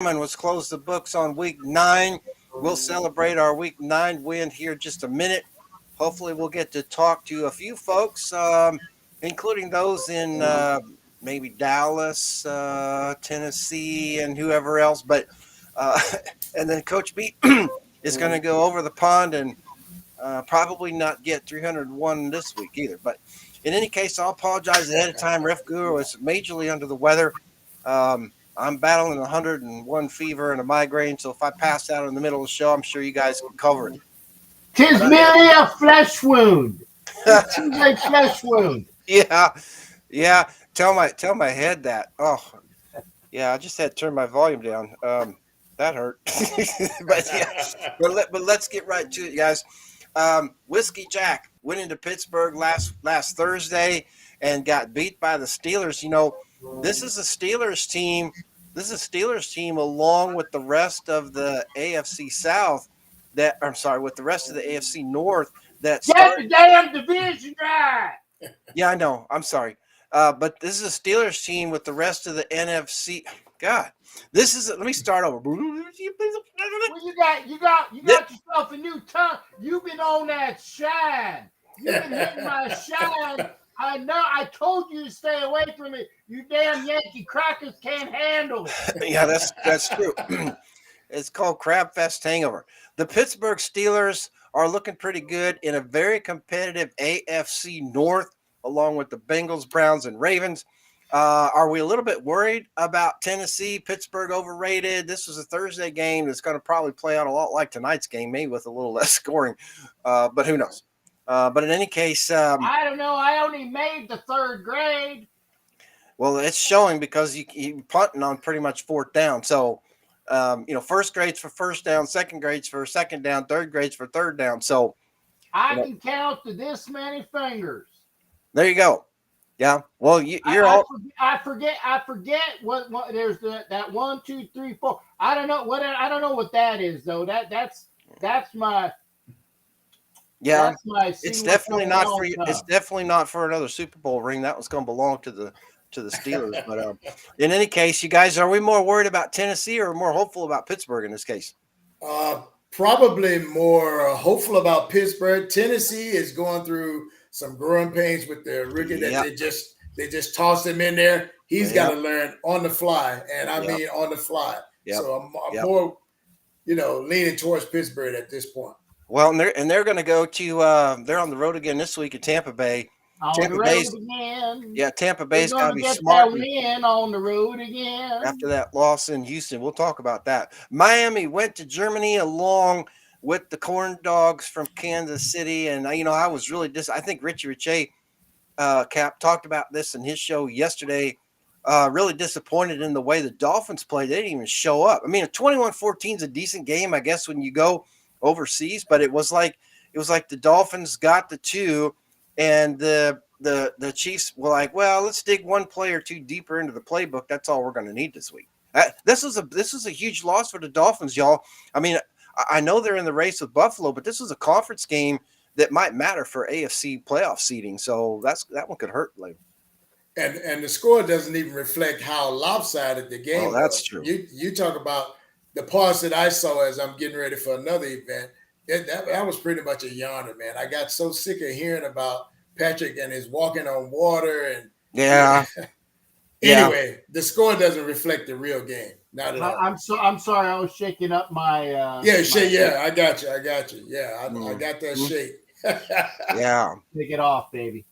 Let's close the books on week 9. We'll celebrate our week 9 win here in just a minute. Hopefully, we'll get to talk to a few folks, including those in maybe Dallas, Tennessee, and whoever else. But uh, and then Coach B is going to go over the pond and probably not get 301 this week either. But in any case, I'll apologize ahead of time. Ref Guru is majorly under the weather. I'm battling 101 fever and a migraine, so if I pass out in the middle of the show, I'm sure you guys can cover it. 'Tis merely a flesh wound. It seems like flesh wound. Yeah. Tell my head that. Oh, yeah. I just had to turn my volume down. That hurt. but let's get right to it, guys. Whiskey Jack went into Pittsburgh last Thursday and got beat by the Steelers. You know, this is a Steelers team. This is a Steelers team along with the rest of the AFC South. With the rest of the AFC North. Get the damn division right. Yeah, I know. I'm sorry. But this is a Steelers team with the rest of the NFC. God, this is. Let me start over. Well, you got yourself a new tongue. You've been on that shine. You've been hitting my shine. I know. I told you to stay away from it. You damn Yankee crackers can't handle it. Yeah, that's true. It's called Crab Fest Hangover. The Pittsburgh Steelers are looking pretty good in a very competitive AFC North, along with the Bengals, Browns, and Ravens. Are we a little bit worried about Tennessee? Pittsburgh overrated. This was a Thursday game that's going to probably play out a lot like tonight's game, maybe with a little less scoring, but who knows? But in any case, I don't know. I only made the third grade. Well, it's showing because you punting on pretty much fourth down. So, first grade's for first down, second grade's for second down, third grade's for third down. So I can count to this many fingers. There you go. Yeah. Well, I forget what there's that 1, 2, 3, 4. I don't know what that is though. That's my. Yeah. It's definitely not for you. It's definitely not for another Super Bowl ring. That was going to belong to the Steelers. But in any case, you guys, are we more worried about Tennessee or more hopeful about Pittsburgh in this case? Probably more hopeful about Pittsburgh. Tennessee is going through some growing pains with their rookie that they just tossed him in there. He's got to learn on the fly, and I mean on the fly. Yep. So I'm more, leaning towards Pittsburgh at this point. Well, and they're going to go to they're on the road again this week at Tampa Bay. Tampa Bay's got to be smart. Win on the road again after that loss in Houston. We'll talk about that. Miami went to Germany along with the Corn Dogs from Kansas City, and I was really I think Richie Riche Cap talked about this in his show yesterday. Really disappointed in the way the Dolphins played. They didn't even show up. I mean, a 21-14 is a decent game, I guess, when you go overseas, but it was like the Dolphins got the 2. And the Chiefs were like, well, let's dig one play or two deeper into the playbook. That's all we're going to need this week. This is a huge loss for the Dolphins, y'all. I mean, I know they're in the race with Buffalo, but this was a conference game that might matter for AFC playoff seeding. So that one could hurt later. And the score doesn't even reflect how lopsided the game was. That's true. You talk about the parts that I saw as I'm getting ready for another event. That was pretty much a yawner, man. I got so sick of hearing about Patrick and his walking on water and Anyway, the score doesn't reflect the real game. Not at all. I'm sorry. I was shaking up my. I got you. Yeah, I got that shake. Yeah, take it off, baby.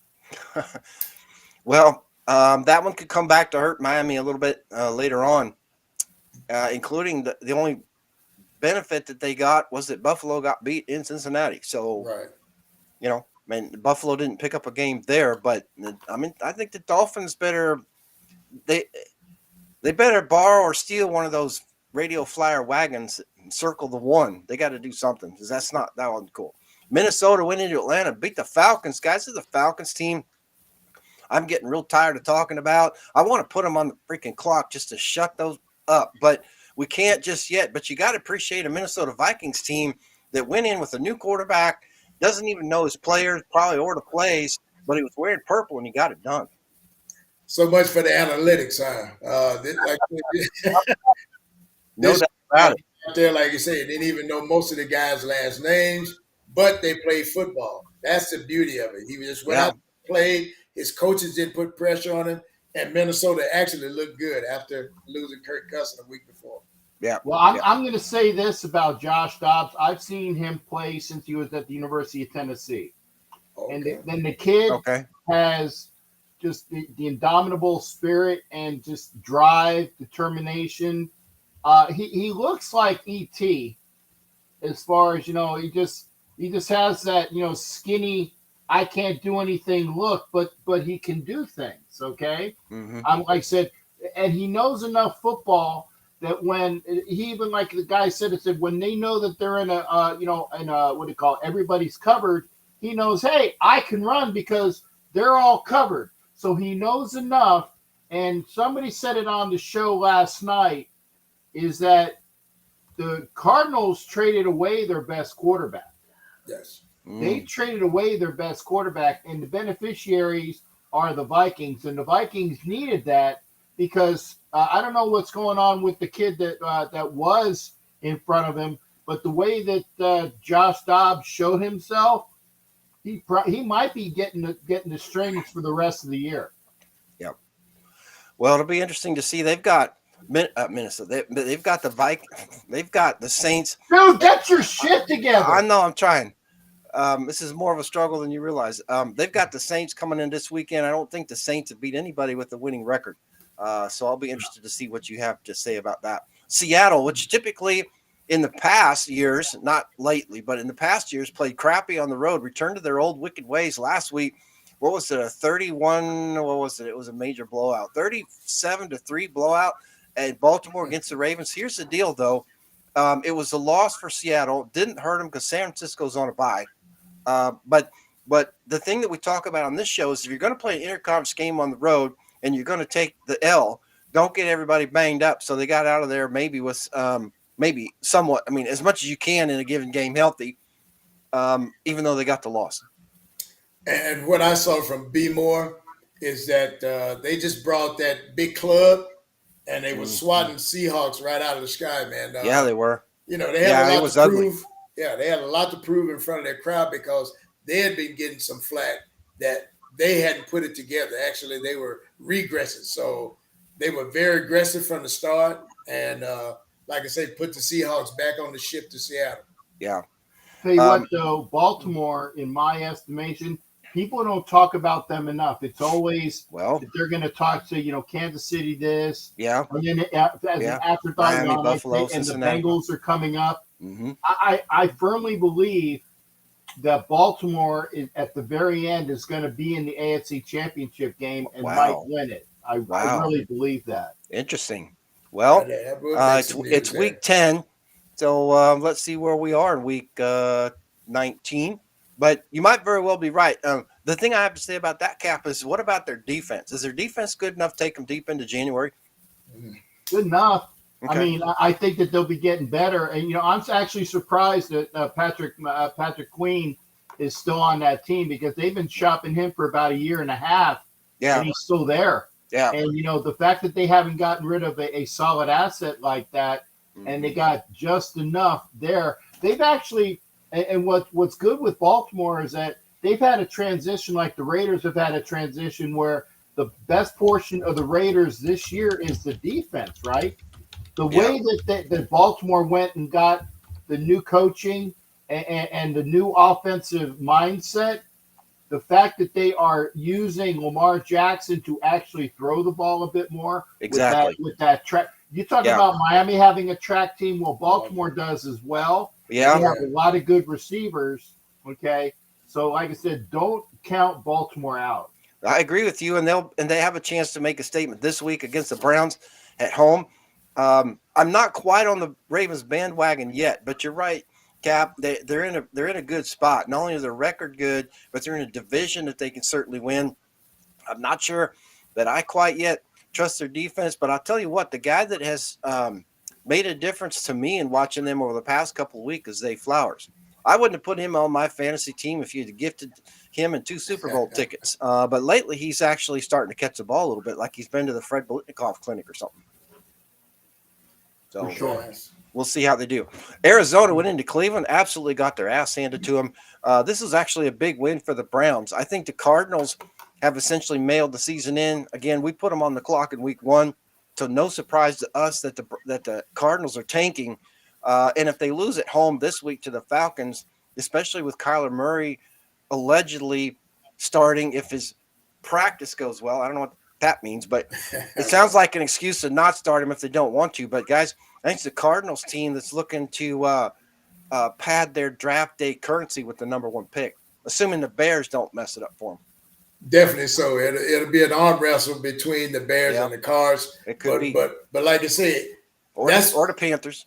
Well, that one could come back to hurt Miami a little bit later on, including the only benefit that they got was that Buffalo got beat in Cincinnati. So, Buffalo didn't pick up a game there, but I think the Dolphins better they better borrow or steal one of those radio flyer wagons and circle the one. They got to do something because that wasn't cool. Minnesota went into Atlanta, beat the Falcons. Guys, this is the Falcons team I'm getting real tired of talking about. I want to put them on the freaking clock just to shut those up, but we can't just yet, but you got to appreciate a Minnesota Vikings team that went in with a new quarterback, doesn't even know his players, probably or the plays, but he was wearing purple and he got it done. So much for the analytics, huh? No doubt about it. Out there, like you say, didn't even know most of the guys' last names, but they played football. That's the beauty of it. He just went out and played. His coaches didn't put pressure on him, and Minnesota actually looked good after losing Kirk Cousins a week before. Yeah. Well, I'm going to say this about Josh Dobbs. I've seen him play since he was at the University of Tennessee. Okay. And then the kid has just the indomitable spirit and just drive, determination. He looks like E.T. as far as, he just has that, skinny, I can't do anything look, but he can do things, okay? Mm-hmm. Like I said, and he knows enough football that when he even, like the guy said, when they know that they're in everybody's covered, he knows, hey, I can run because they're all covered. So he knows enough. And somebody said it on the show last night, is that the Cardinals traded away their best quarterback. Yes. They traded away their best quarterback, and the beneficiaries are the Vikings. And the Vikings needed that because I don't know what's going on with the kid that was in front of him, but the way that Josh Dobbs showed himself, he might be getting the strings for the rest of the year. Yep. Well, it'll be interesting to see. They've got Minnesota. They've got the Vikings. They've got the Saints. Dude, get your shit together. I know. I'm trying. This is more of a struggle than you realize. They've got the Saints coming in this weekend. I don't think the Saints have beat anybody with a winning record. So I'll be interested to see what you have to say about that. Seattle, which typically in the past years, not lately, but in the past years, played crappy on the road, returned to their old wicked ways last week. What was it? A 31? What was it? It was a major blowout, 37-3 blowout at Baltimore against the Ravens. Here's the deal, though. It was a loss for Seattle. Didn't hurt them because San Francisco's on a bye. But the thing that we talk about on this show is if you're going to play an interconference game on the road and you're going to take the L, don't get everybody banged up. So they got out of there maybe with maybe somewhat, as much as you can in a given game healthy, even though they got the loss. And what I saw from B. Moore is that they just brought that big club and they were swatting Seahawks right out of the sky, man. Yeah, they were. They had a lot to ugly. prove. Yeah, they had a lot to prove in front of their crowd because they had been getting some flack that they hadn't put it together. Actually, they were regressing. So they were very aggressive from the start. And like I say, put the Seahawks back on the ship to Seattle. Yeah. Tell you what, though, Baltimore, in my estimation, people don't talk about them enough. It's always they're going to talk to, Kansas City this. Yeah. And then as an afterthought, Miami, Buffalo, and the Cincinnati. Bengals are coming up. Mm-hmm. I firmly believe that Baltimore at the very end is going to be in the AFC Championship game and might win it. I really believe that. Interesting. Well, it's week 10, so let's see where we are in week 19. But you might very well be right. The thing I have to say about that, Cap, is what about their defense? Is their defense good enough to take them deep into January? Good enough. Okay. I think that they'll be getting better. And, I'm actually surprised that Patrick Queen is still on that team because they've been shopping him for about a year and a half. Yeah. And he's still there. Yeah. And, the fact that they haven't gotten rid of a solid asset like that, and they got just enough there. They've actually – and what's good with Baltimore is that they've had a transition like the Raiders have had a transition where the best portion of the Raiders this year is the defense, right? The way that Baltimore went and got the new coaching and the new offensive mindset, the fact that they are using Lamar Jackson to actually throw the ball a bit more with that track. You talk about Miami having a track team. Well, Baltimore does as well. Yeah. They have a lot of good receivers. Okay. So like I said, don't count Baltimore out. I agree with you. And they have a chance to make a statement this week against the Browns at home. I'm not quite on the Ravens bandwagon yet, but you're right, Cap. They're in a good spot. Not only is their record good, but they're in a division that they can certainly win. I'm not sure that I quite yet trust their defense, but I'll tell you what, the guy that has made a difference to me in watching them over the past couple of weeks is Zay Flowers. I wouldn't have put him on my fantasy team if you'd gifted him and 2 Super Bowl tickets. But lately, he's actually starting to catch the ball a little bit, like he's been to the Fred Biletnikoff clinic or something. So For sure. Yes. we'll see how they do. Arizona went into Cleveland, absolutely got their ass handed to them. This is actually a big win for the Browns. I think the Cardinals have essentially mailed the season in. Again, we put them on the clock in week 1, so no surprise to us that the Cardinals are tanking. And if they lose at home this week to the Falcons, especially with Kyler Murray allegedly starting if his practice goes well, I don't know what that means, but it sounds like an excuse to not start him if they don't want to. But guys, I think it's the Cardinals team that's looking to pad their draft day currency with the number 1 pick, assuming the Bears don't mess it up for them. Definitely so. It'll be an arm wrestle between the Bears and the Cards. It could be. But like I said, or the Panthers.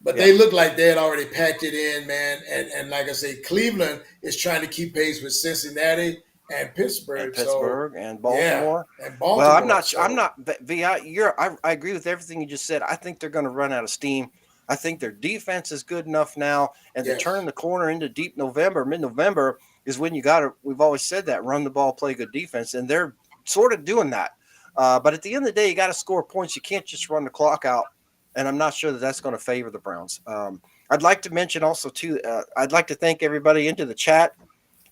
But they look like they had already packed it in, man. And like I say, Cleveland is trying to keep pace with Cincinnati and Pittsburgh. And Baltimore. Yeah, and Baltimore. Well, I'm not. I agree with everything you just said. I think they're going to run out of steam. I think their defense is good enough now, and to turn the corner into deep November, mid-November is when you got to. We've always said that: run the ball, play good defense, and they're sort of doing that. But at the end of the day, you got to score points. You can't just run the clock out. And I'm not sure that that's going to favor the Browns. I'd like to mention also too. I'd like to thank everybody into the chat.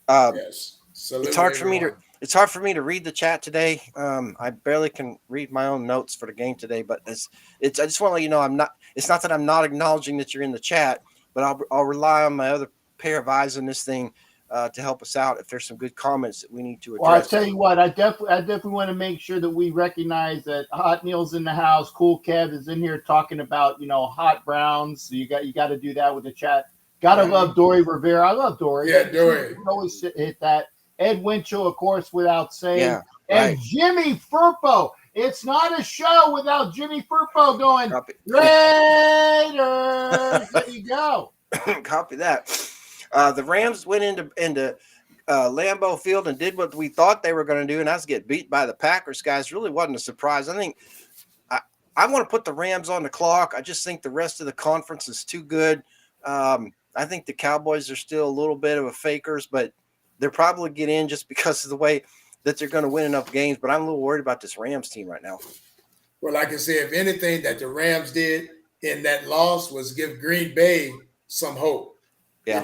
Yes, it's hard for me to. It's hard for me to read the chat today. I barely can read my own notes for the game today. But it's. I just want to let you know I'm not. It's not that I'm not acknowledging that you're in the chat, but I'll rely on my other pair of eyes on this thing to help us out if there's some good comments that we need to address. Well, I tell you what, I definitely want to make sure that we recognize that Hot Neil's in the house. Cool Kev is in here talking about hot Browns. So you got to do that with the chat. Gotta love Dory Rivera. I love Dory. Yeah, Dory. Always hit that. Ed Winchell, of course, without saying. Yeah, and Jimmy Furpo. It's not a show without Jimmy Furpo going, Raiders. There you go. Copy that. The Rams went into Lambeau Field and did what we thought they were going to do, and that's get beat by the Packers, guys. Really wasn't a surprise. I think I want to put the Rams on the clock. I just think the rest of the conference is too good. I think the Cowboys are still a little bit of a fakers, but they'll probably get in just because of the way that they're going to win enough games. But I'm a little worried about this Rams team right now. Well, like I said, if anything that the Rams did in that loss was give Green Bay some hope. Yeah,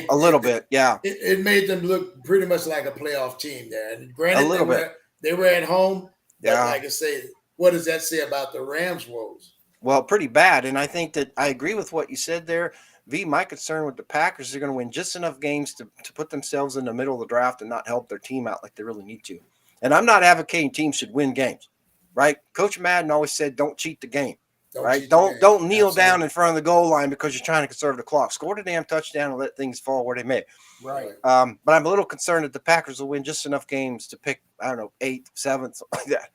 a little bit. Yeah, it made them look pretty much like a playoff team there. And granted, a little bit. They were at home. But yeah, like I say, what does that say about the Rams' woes? Well, pretty bad. And I think that I agree with what you said there. My concern with the Packers, they're going to win just enough games to put themselves in the middle of the draft and not help their team out like they really need to. And I'm not advocating teams should win games, right? Coach Madden always said, don't cheat the game. Right? Don't kneel down in front of the goal line because you're trying to conserve the clock. Score the damn touchdown and let things fall where they may. Right. But I'm a little concerned that the Packers will win just enough games to pick, 8th, 7th, something like that.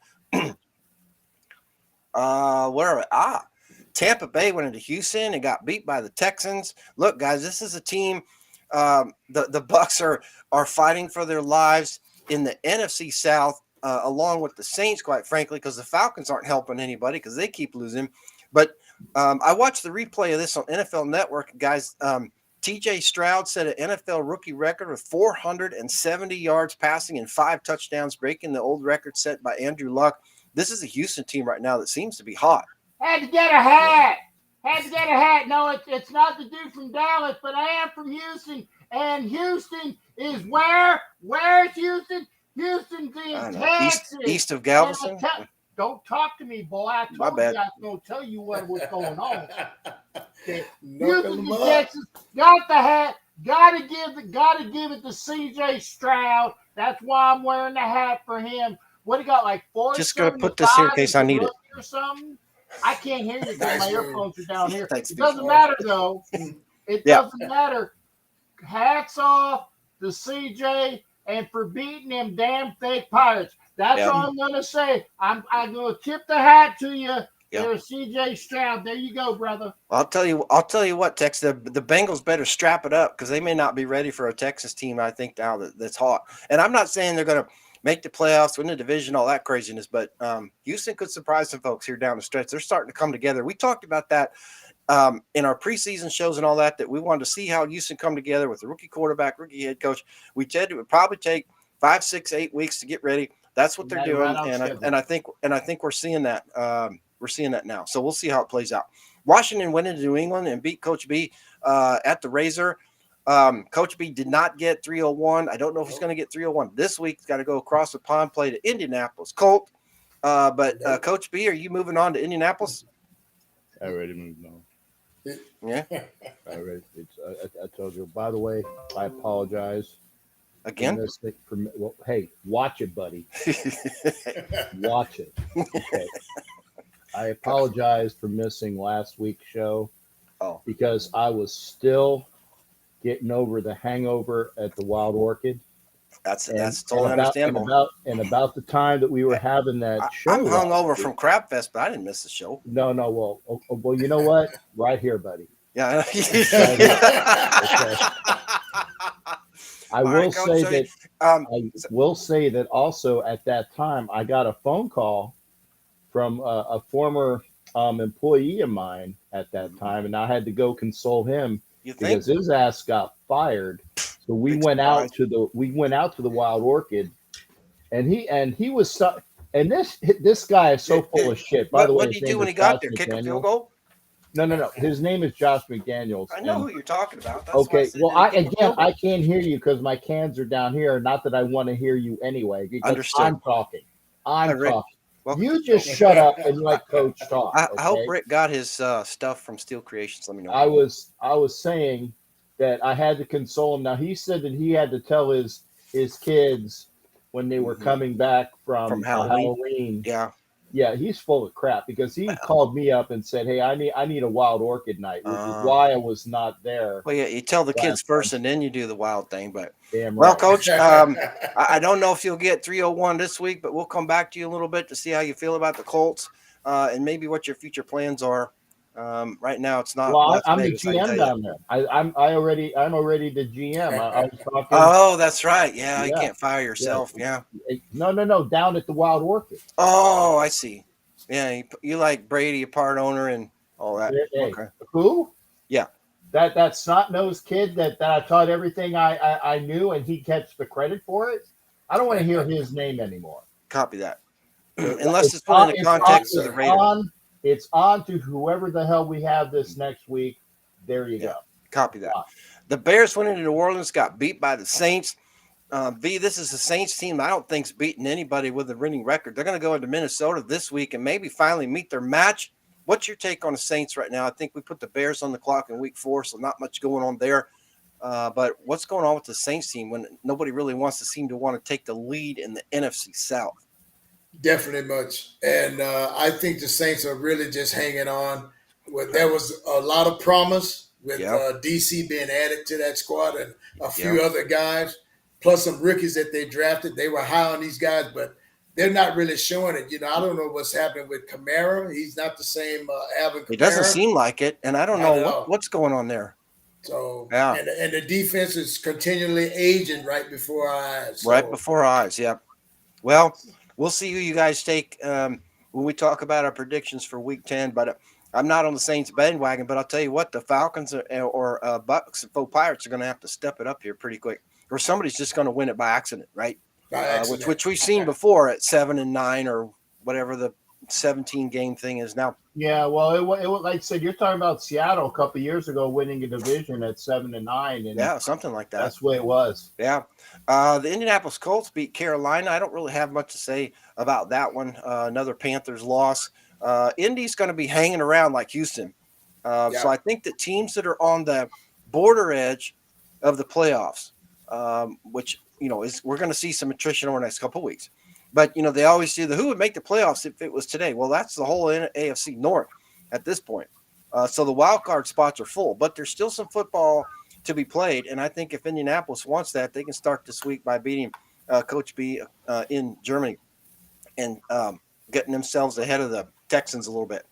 Where are we? Tampa Bay went into Houston and got beat by the Texans. Look, guys, this is a team. The Bucks are fighting for their lives in the NFC South. Along with the Saints, quite frankly, because the Falcons aren't helping anybody because they keep losing. But I watched the replay of this on NFL Network, guys. TJ Stroud set an NFL rookie record with 470 yards passing and 5 touchdowns, breaking the old record set by Andrew Luck. This is a Houston team right now that seems to be hot. Had to get a hat. No, it's not the dude from Dallas, but I am from Houston. And Houston is where? Where's Houston? Houston's in Texas. East of Galveston. Don't talk to me, boy. I told you I was going to tell you what was going on. Okay. Houston in Texas. Got the hat. Gotta give it to CJ Stroud. That's why I'm wearing the hat for him. What do you got, like 4? Just gonna put this here in case I need it. Or something. I can't hear you because my earphones are down here. Thanks, it doesn't matter though. It doesn't matter. Hats off to CJ and for beating them damn fake Pirates. That's all I'm gonna say. I'm gonna tip the hat to you. There's CJ Stroud. There you go, brother. I'll tell you what, Tex. The Bengals better strap it up because they may not be ready for a Texas team. I think now that's hot. And I'm not saying they're gonna make the playoffs, win the division, all that craziness, but Houston could surprise some folks here down the stretch. They're starting to come together. We talked about that in our preseason shows and all that we wanted to see how Houston come together with the rookie quarterback, rookie head coach. We said it would probably take 5, 6, 8 weeks to get ready. That's what they're doing, and I think we're seeing that. We're seeing that now. So we'll see how it plays out. Washington went into New England and beat Coach B at the Razor. Coach B did not get 301. I don't know if he's going to get 301 this week. He's got to go across the pond, play to Indianapolis Colt. But Coach B, are you moving on to Indianapolis? I already moved on. Yeah. I told you. By the way, I apologize. Again? Well, hey, watch it, buddy. Watch it. Okay. I apologize for missing last week's show because I was still getting over the hangover at the Wild Orchid. That's totally understandable. About the time that we were having that show. I'm hungover from Crab Fest, but I didn't miss the show. No. Well, you know what? Right here, buddy. Yeah. I will say that also at that time I got a phone call from a former employee of mine at that time, and I had to go console him because his ass got fired. So we went out to the Wild Orchid, and he was and this guy is so full of shit. By the way, what did he do when he got there? Kick a field goal? No. His name is Josh McDaniels. I know who you're talking about. That's okay. Well, I can't hear you because my cans are down here. Not that I want to hear you anyway. Understood. I'm talking. Talking. Well, you just shut up and let Coach talk. I hope Rick got his stuff from Steel Creations. Let me know. I was saying that I had to console him. Now he said that he had to tell his kids when they were coming back from Halloween. Yeah, he's full of crap because he called me up and said, "Hey, I need a Wild Orchid night," which is why I was not there. Well, yeah, you tell the kids first, and then you do the wild thing. But well, Coach, I don't know if you'll get 301 this week, but we'll come back to you a little bit to see how you feel about the Colts and maybe what your future plans are. Right now, it's not. Well, I'm the GM down there. I'm already the GM. I was talking. Oh, that's right. Yeah, you can't fire yourself. Yeah. No. Down at the Wild Orchid. Oh, I see. Yeah, you like Brady, a part owner, and all that. Hey, okay. Who? Yeah. That snot-nosed kid that I taught everything I knew, and he gets the credit for it. I don't want to hear his name anymore. Copy that. Unless it's put in the context of the Raiders. It's on to whoever the hell we have this next week. There you go. Copy that. The Bears went into New Orleans, got beat by the Saints. This is a Saints team I don't think's beaten anybody with a winning record. They're going to go into Minnesota this week and maybe finally meet their match. What's your take on the Saints right now? I think we put the Bears on the clock in week 4, so not much going on there. But what's going on with the Saints team when nobody really seem to want to take the lead in the NFC South? Definitely much. And I think the Saints are really just hanging on. There was a lot of promise with DC being added to that squad and a few other guys, plus some rookies that they drafted. They were high on these guys, but they're not really showing it. I don't know what's happening with Kamara. He's not the same Alvin Kamara. It doesn't seem like it, and I don't know what's going on there. So, and the defense is continually aging right before our eyes. Right before our eyes, yeah. Well, we'll see who you guys take when we talk about our predictions for Week 10. But I'm not on the Saints bandwagon. But I'll tell you what, the Falcons or Bucks and Faux Pirates are going to have to step it up here pretty quick, or somebody's just going to win it by accident, right? Which we've seen before at 7-9 or whatever the 17 game thing is now. Yeah, well, it was like I said, you're talking about Seattle a couple of years ago winning a division at 7-9, and something like that. That's the way it was. Yeah, the Indianapolis Colts beat Carolina. I don't really have much to say about that one. Another Panthers loss. Indy's going to be hanging around like Houston. So I think that teams that are on the border edge of the playoffs, which we're going to see some attrition over the next couple of weeks. But, they always do who would make the playoffs if it was today. Well, that's the whole AFC North at this point. So the wild card spots are full, but there's still some football to be played. And I think if Indianapolis wants that, they can start this week by beating Coach B in Germany and getting themselves ahead of the Texans a little bit.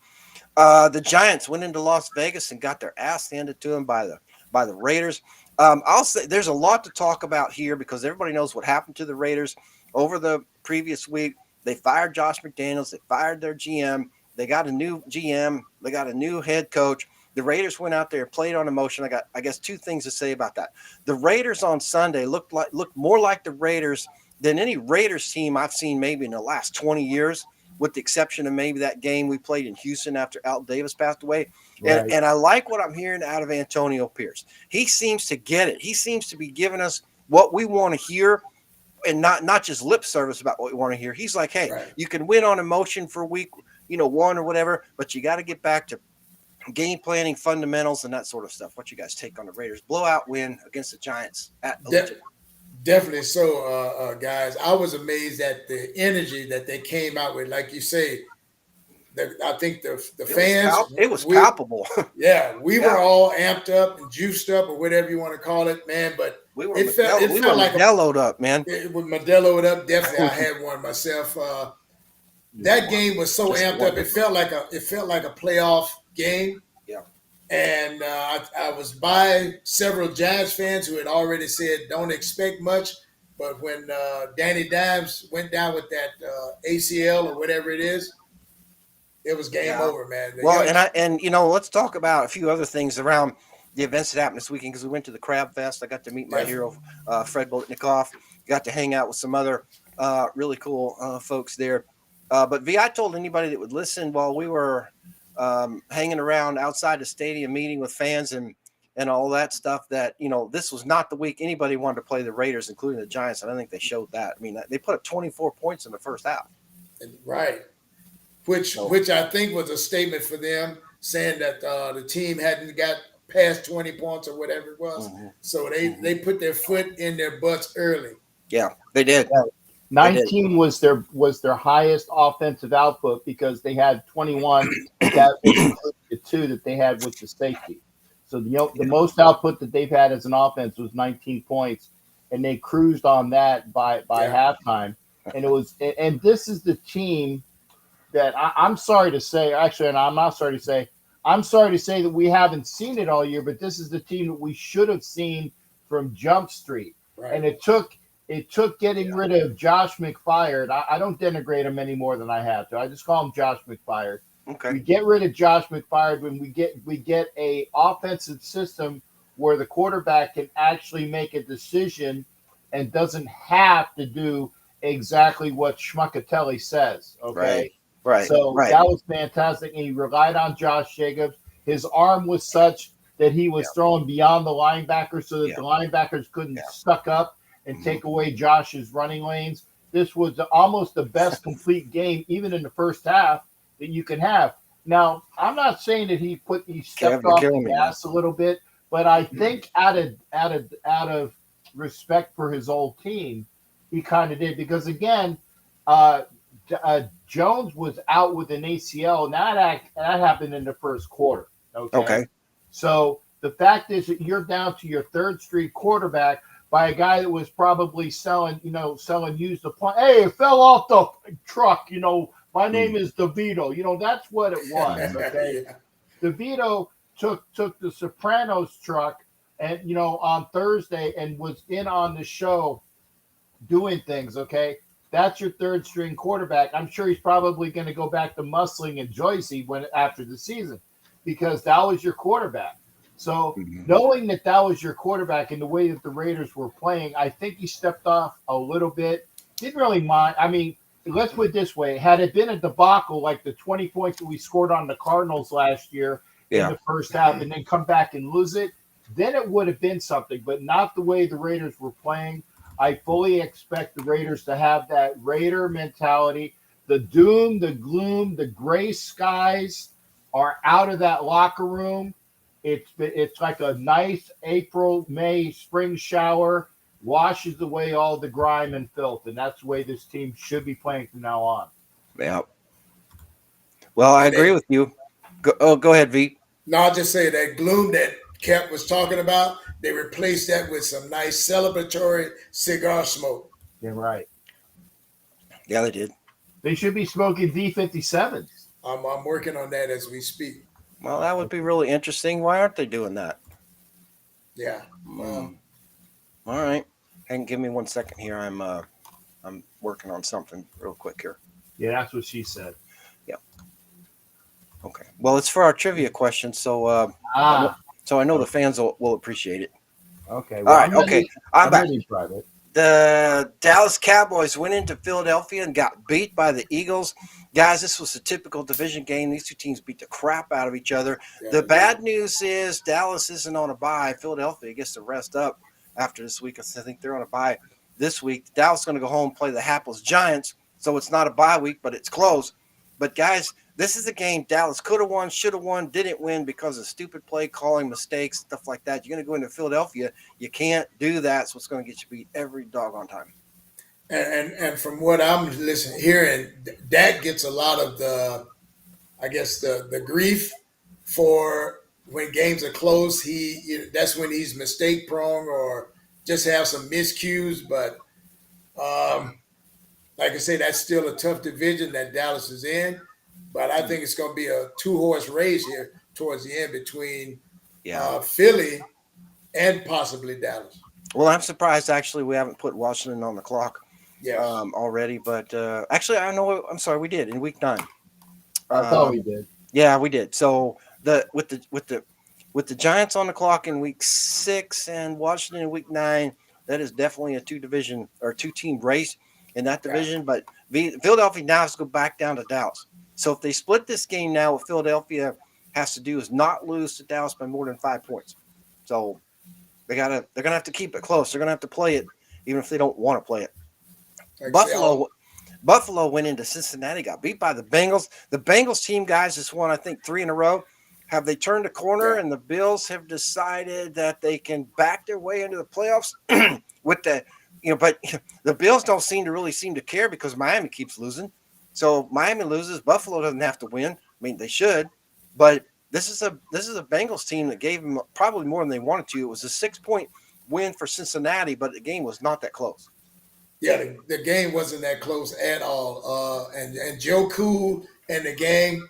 The Giants went into Las Vegas and got their ass handed to them by the Raiders. I'll say there's a lot to talk about here because everybody knows what happened to the Raiders over the previous week. They fired Josh McDaniels. They fired their GM. They got a new GM. They got a new head coach. The Raiders went out there and played on emotion. I guess two things to say about that. The Raiders on Sunday looked more like the Raiders than any Raiders team I've seen maybe in the last 20 years. with the exception of maybe that game we played in Houston after Al Davis passed away. Right. And I like what I'm hearing out of Antonio Pierce. He seems to get it. He seems to be giving us what we want to hear, and not just lip service about what we want to hear. He's like, hey, you can win on emotion for week, 1 or whatever, but you got to get back to game planning, fundamentals, and that sort of stuff. What you guys take on the Raiders? Blowout win against the Giants at Definitely so, guys. I was amazed at the energy that they came out with. Like you say, I think the fans, it was palpable. Yeah, we were all amped up and juiced up, or whatever you want to call it, man. But it felt like Modelo'd up, man. It was Modelo'd up. Definitely, I had one myself. That game was so amped up. It felt like a playoff game. Yeah. And I was by several Giants fans who had already said don't expect much. But when Danny Dimes went down with that ACL or whatever it is, it was game over, man. Let's talk about a few other things around the events that happened this weekend, because we went to the Crab Fest. I got to meet my hero, Fred Bolitnikoff. Got to hang out with some other really cool folks there. But V, I told anybody that would listen while we were hanging around outside the stadium, meeting with fans and all that stuff, that, this was not the week anybody wanted to play the Raiders, including the Giants. And I think they showed that. I mean, they put up 24 points in the first half. Right. Which I think was a statement for them, saying that the team hadn't got past 20 points or whatever it was. Mm-hmm. So they put their foot in their butts early. Yeah, they did. 19 was their highest offensive output, because they had 21 that was the 2 that they had with the safety. So the most output that they've had as an offense was 19 points, and they cruised on that by halftime. And this is the team that I'm sorry to say, actually, and I'm not sorry to say, I'm sorry to say that we haven't seen it all year, but this is the team that we should have seen from Jump Street. Right. And it took getting rid of Josh McFired. I don't denigrate him any more than I have to. I just call him Josh McFired. Okay. We get rid of Josh McFired when we get a offensive system where the quarterback can actually make a decision and doesn't have to do exactly what Schmuckatelli says. Okay. Right. So that was fantastic. And he relied on Josh Jacobs. His arm was such that he was throwing beyond the linebackers, so that the linebackers couldn't suck up and take away Josh's running lanes. This was almost the best complete game, even in the first half, that you can have. Now, I'm not saying that he stepped off the gas a little bit, but I think out of respect for his old team, he kind of did, because again, Jones was out with an ACL, and that happened in the first quarter. Okay. So the fact is that you're down to your third string quarterback by a guy that was probably selling used appliances. Hey, it fell off the truck. My name is DeVito. That's what it was. Okay. DeVito took the Sopranos truck and on Thursday and was in on the show doing things. Okay. That's your third string quarterback. I'm sure he's probably going to go back to Musling and Joycey after the season, because that was your quarterback. So knowing that was your quarterback and the way that the Raiders were playing, I think he stepped off a little bit. Didn't really mind. I mean, let's put it this way. Had it been a debacle like the 20 points that we scored on the Cardinals last year in the first half and then come back and lose it, then it would have been something, but not the way the Raiders were playing. I fully expect the Raiders to have that Raider mentality. The doom, the gloom, the gray skies are out of that locker room. It's like a nice April, May, spring shower, washes away all the grime and filth, and that's the way this team should be playing from now on. Yeah. Well, I agree with you. Go ahead, V. No, I'll just say that gloom that Kemp was talking about, they replaced that with some nice celebratory cigar smoke. You're right. Yeah, they did. They should be smoking V57s. I'm working on that as we speak. Well, that would be really interesting. Why aren't they doing that? Yeah. All right. And give me 1 second here. I'm working on something real quick here. Yeah, that's what she said. Yeah. Okay. Well, it's for our trivia question, so so I know the fans will appreciate it. Okay. Well, all right. Okay. I'm back. The Dallas Cowboys went into Philadelphia and got beat by the Eagles. Guys, this was a typical division game. These two teams beat the crap out of each other. The bad news is Dallas isn't on a bye. Philadelphia gets to rest up after this week. I think they're on a bye this week. Dallas is going to go home and play the hapless Giants. So it's not a bye week, but it's close. But, guys, this is a game Dallas could have won, should have won, didn't win because of stupid play calling, mistakes, stuff like that. You're going to go into Philadelphia. You can't do that. So it's going to get you beat every doggone time. And from what I'm hearing, Dak gets a lot of the grief for when games are close. That's when he's mistake prone or just have some miscues. But like I say, that's still a tough division that Dallas is in. But I think it's going to be a 2-horse race here towards the end between Philly and possibly Dallas. Well, I'm surprised actually we haven't put Washington on the clock already. But actually, I know. I'm sorry, we did in week 9. I thought we did. Yeah, we did. So with the Giants on the clock in week 6 and Washington in week 9, that is definitely a 2-team race in that division. But Philadelphia now has to go back down to Dallas. So if they split this game now, what Philadelphia has to do is not lose to Dallas by more than 5 points. So they're gonna have to keep it close. They're gonna have to play it even if they don't want to play it. Buffalo went into Cincinnati, got beat by the Bengals. The Bengals team, guys, has won, I think, 3 in a row. Have they turned a corner? And the Bills have decided that they can back their way into the playoffs with the, but the Bills don't seem to care because Miami keeps losing. So Miami loses. Buffalo doesn't have to win. I mean, they should, but this is a Bengals team that gave them probably more than they wanted to. It was a 6-point win for Cincinnati, but the game was not that close. Yeah, the game wasn't that close at all. And Joe Cool and the gang,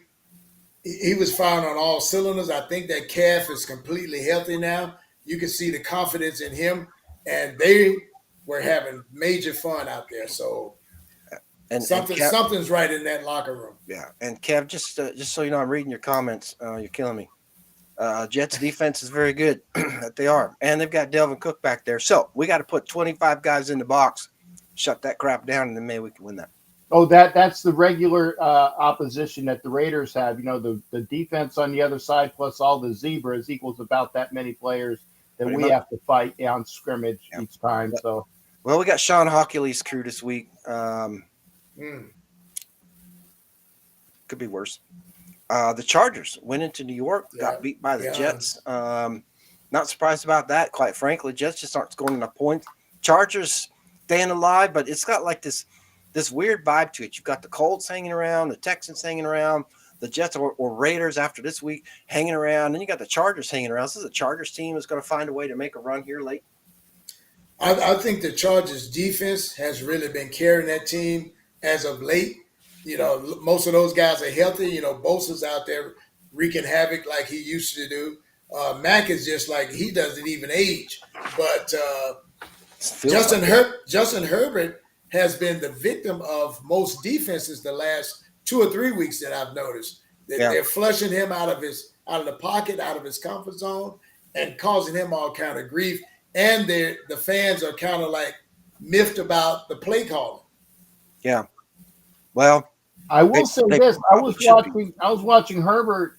he was firing on all cylinders. I think that calf is completely healthy now. You can see the confidence in him, and they were having major fun out there. So something's right in that locker room. Yeah, and Kev, just so you know, I'm reading your comments. You're killing me. Jets defense is very good. That they are, and they've got Delvin Cook back there. So we got to put 25 guys in the box, shut that crap down, and then maybe we can win that. Oh, that's the regular opposition that the Raiders have. The defense on the other side plus all the zebras equals about that many players that we have to fight on scrimmage each time. So, well, we got Sean Hockley's crew this week. Could be worse. The Chargers went into New York, got beat by the Jets. Not surprised about that, quite frankly. Jets just aren't scoring enough points. Chargers staying alive, but it's got like this weird vibe to it. You've got the Colts hanging around, the Texans hanging around, the Jets or Raiders after this week hanging around, and you got the Chargers hanging around. This is a Chargers team that's going to find a way to make a run here late. I think the Chargers defense has really been carrying that team as of late. Most of those guys are healthy. Bosa's out there wreaking havoc like he used to do. Mac is just like he doesn't even age. But Justin Herbert has been the victim of most defenses the last 2 or 3 weeks that I've noticed. They're flushing him out of the pocket, out of his comfort zone, and causing him all kind of grief. And the fans are kind of like miffed about the play calling. Yeah. Well, I will say this: I was watching Herbert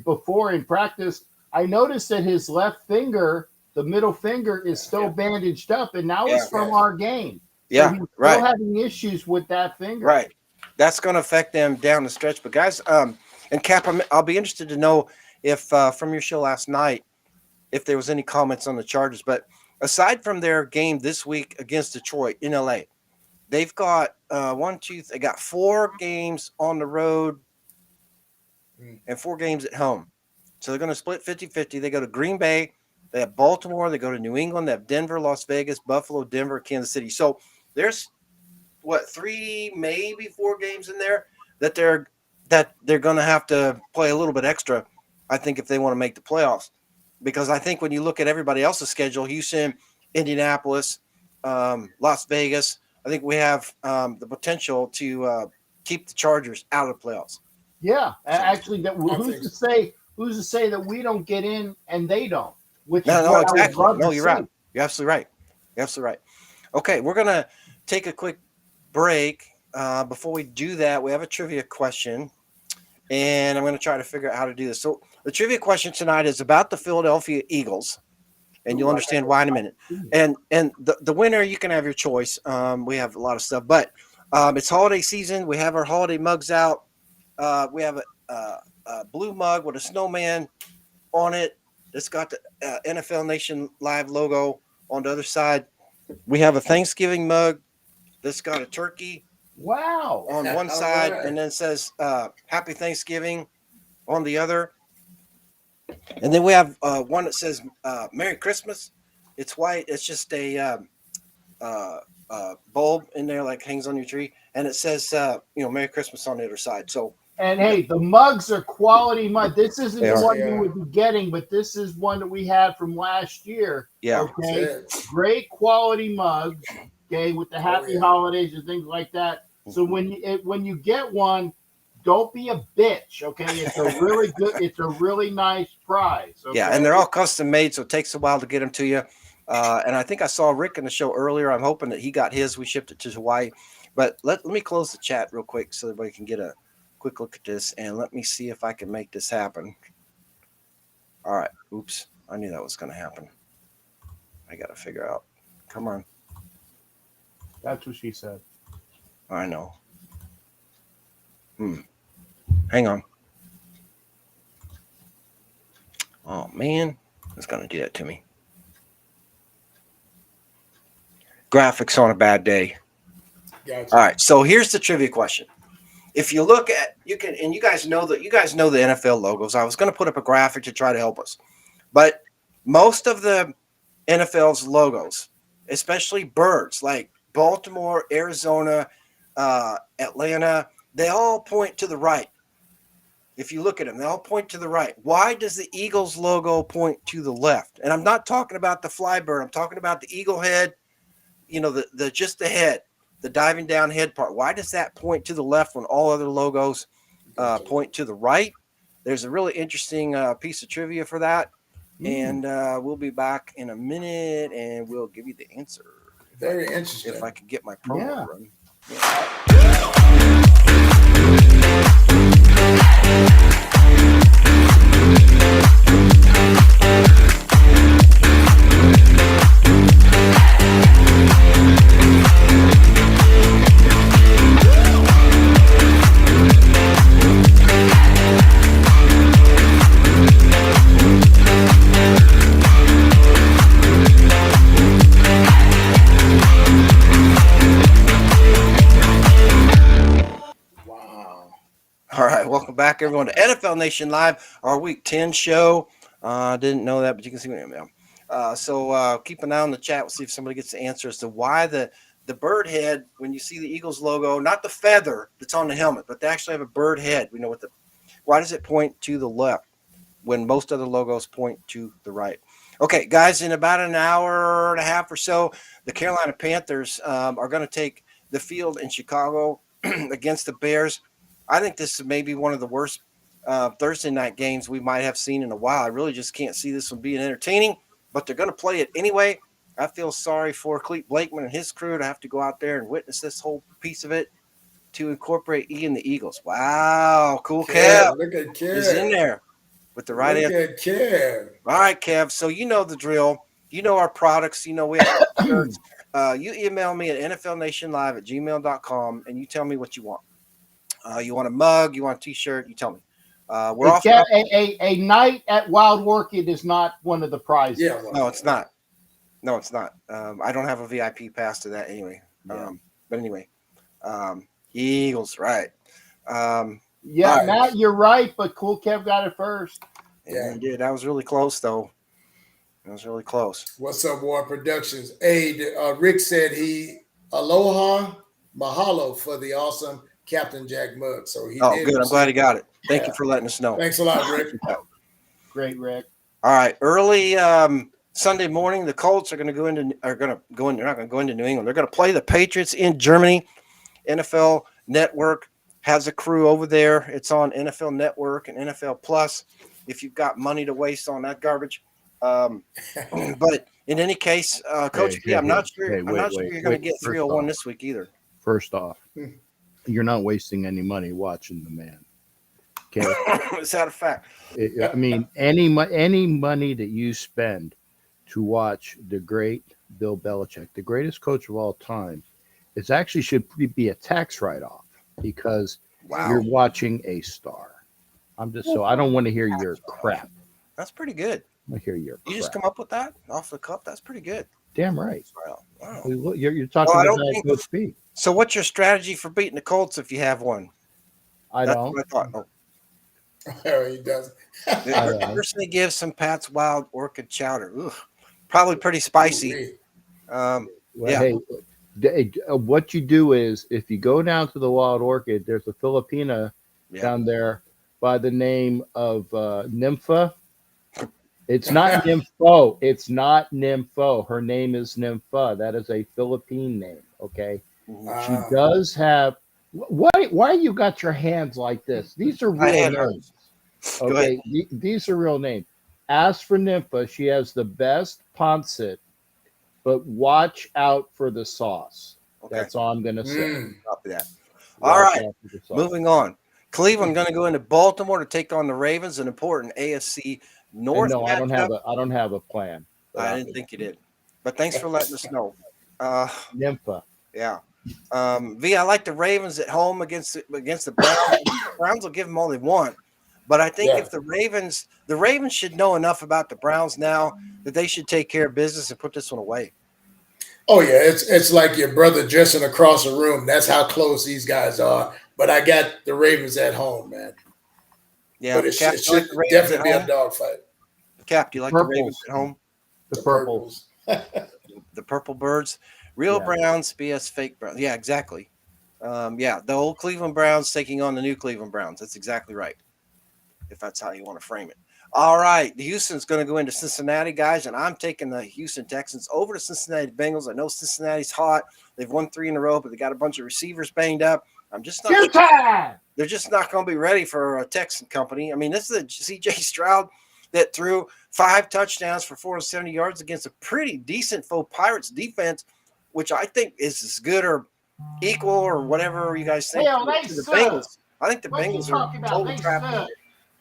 before in practice. I noticed that his left finger, the middle finger, is still bandaged up, and now it's from our game. Yeah, so he's still having issues with that finger. Right. That's going to affect them down the stretch. But guys, and Cap, I'll be interested to know if from your show last night, if there was any comments on the Chargers. But aside from their game this week against Detroit in LA, they've got they got 4 games on the road and 4 games at home. So they're going to split 50-50. They go to Green Bay, they have Baltimore, they go to New England, they have Denver, Las Vegas, Buffalo, Denver, Kansas City. So there's 3, maybe 4 games in there that they're going to have to play a little bit extra, I think, if they want to make the playoffs. Because I think when you look at everybody else's schedule, Houston, Indianapolis, Las Vegas, I think we have the potential to keep the Chargers out of the playoffs. Yeah, actually, who's to say that we don't get in and they don't? No, exactly. No, you're right. You're absolutely right. Okay, we're going to take a quick break. Before we do that, we have a trivia question, and I'm going to try to figure out how to do this. So the trivia question tonight is about the Philadelphia Eagles, and you'll understand why in a minute. And the winner, you can have your choice. We have a lot of stuff, but it's holiday season. We have our holiday mugs out. We have a blue mug with a snowman on it. It's got the NFL Nation Live logo on the other side. We have a Thanksgiving mug that's got a turkey Wow. on one side, and then says Happy Thanksgiving on the other. And then we have one that says Merry Christmas. It's white. It's just a bulb in there, like hangs on your tree, and it says Merry Christmas on the other side. So, and hey, the mugs are quality mug. This isn't the one Yeah. you would be getting, but this is one that we had from last year. Yeah. Okay. Great quality mugs. Okay, with the happy holidays and things like that. So when you get one, don't be a bitch. Okay, it's a really good. It's a really nice prize. Okay? Yeah, and they're all custom made, so it takes a while to get them to you. And I think I saw Rick in the show earlier. I'm hoping that he got his. We shipped it to Hawaii. But let me close the chat real quick so everybody can get a quick look at this. And let me see if I can make this happen. All right. Oops. I knew that was going to happen. I got to figure out. Come on. That's what she said. I know. Hang on. Oh, man. It's going to do that to me. Graphics on a bad day. Gotcha. All right. So here's the trivia question. If you look at, you guys know the NFL logos. I was going to put up a graphic to try to help us. But most of the NFL's logos, especially birds like Baltimore, Arizona, Atlanta, they all point to the right. If you look at them, they all point to the right. Why does the Eagles logo point to the left? And I'm not talking about the fly bird. I'm talking about the eagle head, the just the head, the diving down head part. Why does that point to the left when all other logos point to the right? There's a really interesting piece of trivia for that. And we'll be back in a minute, and we'll give you the answer. Very interesting. If I could get my promo run. All right, welcome back, everyone, to NFL Nation Live, our Week 10 show. Didn't know that, but you can see me now. So keep an eye on the chat. We'll see if somebody gets the answer as to why the bird head, when you see the Eagles logo, not the feather that's on the helmet, but they actually have a bird head. We know why does it point to the left when most other logos point to the right? Okay, guys, in about an hour and a half or so, the Carolina Panthers are going to take the field in Chicago against the Bears. I think this is maybe one of the worst Thursday night games we might have seen in a while. I really just can't see this one being entertaining, but they're going to play it anyway. I feel sorry for Clete Blakeman and his crew to have to go out there and witness this whole piece of it to incorporate Ian the Eagles. Wow, cool Kev. Look at Kev. He's in there with the right answer. Look at Kev. All right, Kev. So you know the drill. You know our products. You know we have shirts. You email me at NFLNationLive@gmail.com and you tell me what you want. You want a mug? You want a T-shirt? You tell me. We're off. A night at Wild Orchid is not one of the prizes. Yeah, no, it's not. No, it's not. I don't have a VIP pass to that anyway. But anyway, Eagles, right? Matt, right. you're right, but Cool Kev got it first. Yeah, he did. That was really close, though. That was really close. What's up, War Productions? Hey, Rick said aloha, mahalo for the awesome Captain Jack mug. So he did. Good. I'm glad he got it. Thank you for letting us know. Thanks a lot, Rick. Great, Rick. All right. Early Sunday morning, the Colts are going to go into. They're not going to go into New England. They're going to play the Patriots in Germany. NFL Network has a crew over there. It's on NFL Network and NFL Plus. If you've got money to waste on that garbage, But in any case, Coach B, I'm not sure. I'm not sure you're going to get 301 this week either. First off, you're not wasting any money watching the man. Okay, Is that a fact? I mean, any money that you spend to watch the great Bill Belichick, the greatest coach of all time, it actually should be a tax write-off because you're watching a star. I don't want to hear your crap. That's pretty good. I hear your crap. You just come up with that off the cuff. That's pretty good. Damn right. Wow. You're talking about Coach B. So what's your strategy for beating the Colts if you have one? That's don't. What I thought. Oh, he doesn't. Personally, give some Pat's Wild Orchid Chowder. Ugh, probably pretty spicy. Hey, what you do is if you go down to the Wild Orchid, there's a Filipina down there by the name of Nympha. It's not Nympho. It's not Nympho. Her name is Nympha. That is a Philippine name. Okay. She does have. Why you got your hands like this? These are real names. Okay. These are real names. As for Nympha, she has the best pancit, but watch out for the sauce. Okay. That's all I'm going to say. Copy that. All right. Moving on. Cleveland going to go into Baltimore to take on the Ravens, an important AFC North. No, I don't have a plan. I didn't think you did, but thanks for letting us know. Nympha. Yeah. V, I like the Ravens at home against the Browns. The Browns will give them all they want, but I think if the Ravens should know enough about the Browns now that they should take care of business and put this one away. Oh yeah, it's like your brother dressing across the room. That's how close these guys are. But I got the Ravens at home, man. Yeah, but it should definitely be a dogfight. Cap, do you like the Ravens at home? The purples. The purple birds. Real Browns, BS fake Browns. Yeah, exactly. The old Cleveland Browns taking on the new Cleveland Browns. That's exactly right, if that's how you want to frame it. All right, Houston's going to go into Cincinnati, guys, and I'm taking the Houston Texans over to Cincinnati Bengals. I know Cincinnati's hot. They've won 3 in a row, but they got a bunch of receivers banged up. I'm just not sure. They're just not going to be ready for a Texan company. I mean, this is a C.J. Stroud that threw 5 touchdowns for 470 yards against a pretty decent faux Pirates defense, which I think is as good or equal or whatever you guys think. Hell, to the Bengals. I think the Bengals are total trap.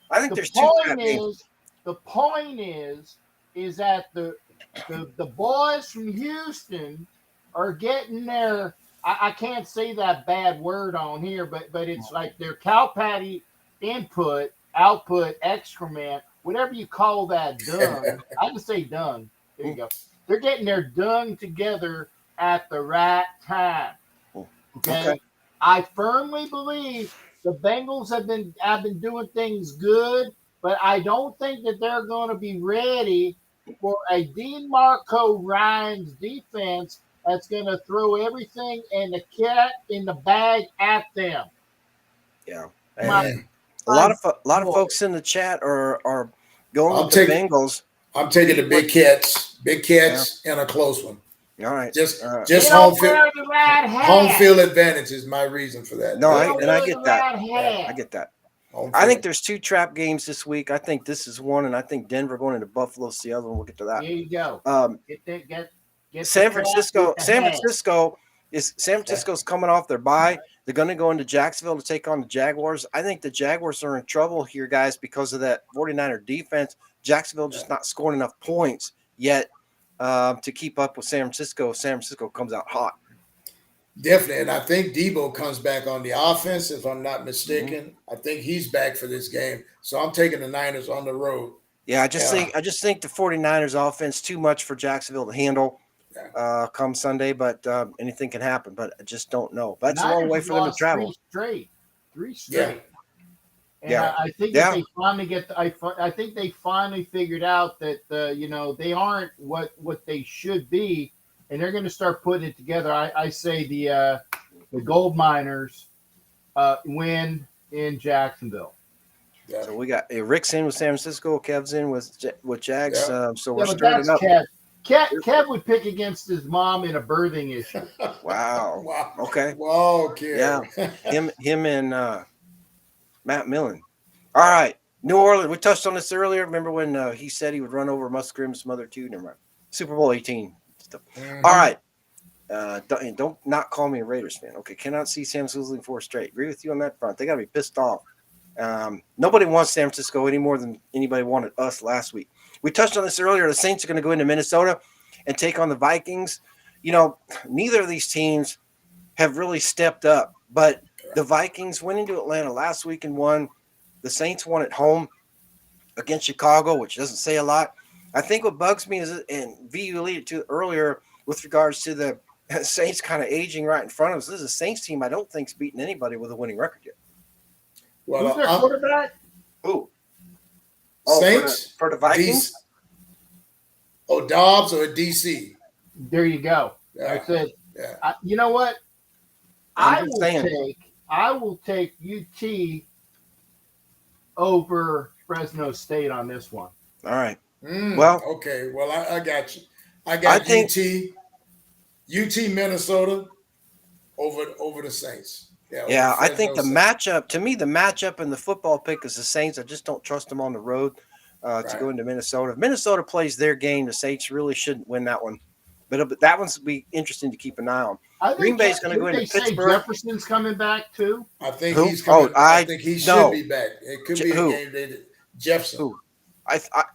I think there's 2 trap games. The point is that the boys from Houston are getting their I can't say that bad word on here, but it's like their cow patty output, excrement, whatever you call that dung. I can say dung. There you go. They're getting their dung together at the right time. Okay. I firmly believe the Bengals have been doing things good, but I don't think that they're going to be ready for a DeMarco Ryans defense that's going to throw everything and the cat in the bag at them. Yeah. And a lot of folks in the chat are going with the Bengals. I'm taking the big cats and a close one. All right. Just home field advantage is my reason for that. No, I get that. I get that. I think there's 2 trap games this week. I think this is one, and I think Denver going into Buffalo's the other one. We'll get to that. There you go. San Francisco's coming off their bye. They're going to go into Jacksonville to take on the Jaguars. I think the Jaguars are in trouble here, guys, because of that 49er defense. Jacksonville just not scoring enough points yet to keep up with San Francisco. San Francisco comes out hot. Definitely, and I think Debo comes back on the offense, if I'm not mistaken. I think he's back for this game. So I'm taking the Niners on the road. Yeah, I just think the 49ers offense too much for Jacksonville to handle come Sunday, but anything can happen. But I just don't know. That's a long way for them to travel. 3 straight. Yeah. And I think that they finally I think they finally figured out that they aren't what they should be, and they're going to start putting it together. I say the gold miners win in Jacksonville. Yeah. So we got Rick's in with San Francisco, Kev's in with Jags. Yeah. So we're starting up. Kev would pick against his mom in a birthing issue. Wow. Okay. Whoa, Kev. Yeah. Him and Matt Millen. All right. New Orleans. We touched on this earlier. Remember when he said he would run over Musgrim, some other two? Never mind. Super Bowl 18 stuff. Mhm. All right. Don't not call me a Raiders fan. Okay, cannot see Sam's losing 4 straight. Agree with you on that front. They got to be pissed off. Nobody wants San Francisco any more than anybody wanted us last week. We touched on this earlier. The Saints are going to go into Minnesota and take on the Vikings. You know, neither of these teams have really stepped up, but the Vikings went into Atlanta last week and won. The Saints won at home against Chicago, which doesn't say a lot. I think what bugs me is, and V, you alluded to earlier with regards to the Saints kind of aging right in front of us. This is a Saints team I don't think's beaten anybody with a winning record yet. Who's their quarterback? Who? Saints for the Vikings. Dobbs or DC. There you go. Yeah. I said, Yeah. you know what? I will take UT over Fresno State on this one. All right. Well, okay. Well, I got you. I think UT Minnesota over the Saints. Yeah, I think the matchup, to me, the matchup in the football pick is the Saints. I just don't trust them on the road to go into Minnesota. If Minnesota plays their game, the Saints really shouldn't win that one. But that one's be interesting to keep an eye on. Green Bay's going to go into Pittsburgh. Jefferson's coming back too. I think he's coming. I think he should be back. It could be a game that Jefferson. Who?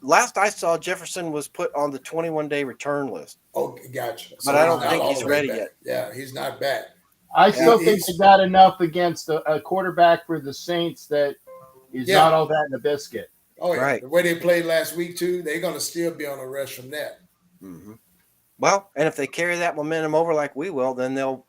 Last I saw, Jefferson was put on the 21-day return list. Oh, gotcha. But I don't think he's ready yet. Yeah, he's not back. I still think they got enough against a quarterback for the Saints that is not all that in the biscuit. Oh, yeah. Right. The way they played last week, too, they're going to still be on a rush from that. Mm-hmm. Well, and if they carry that momentum over like we will, then the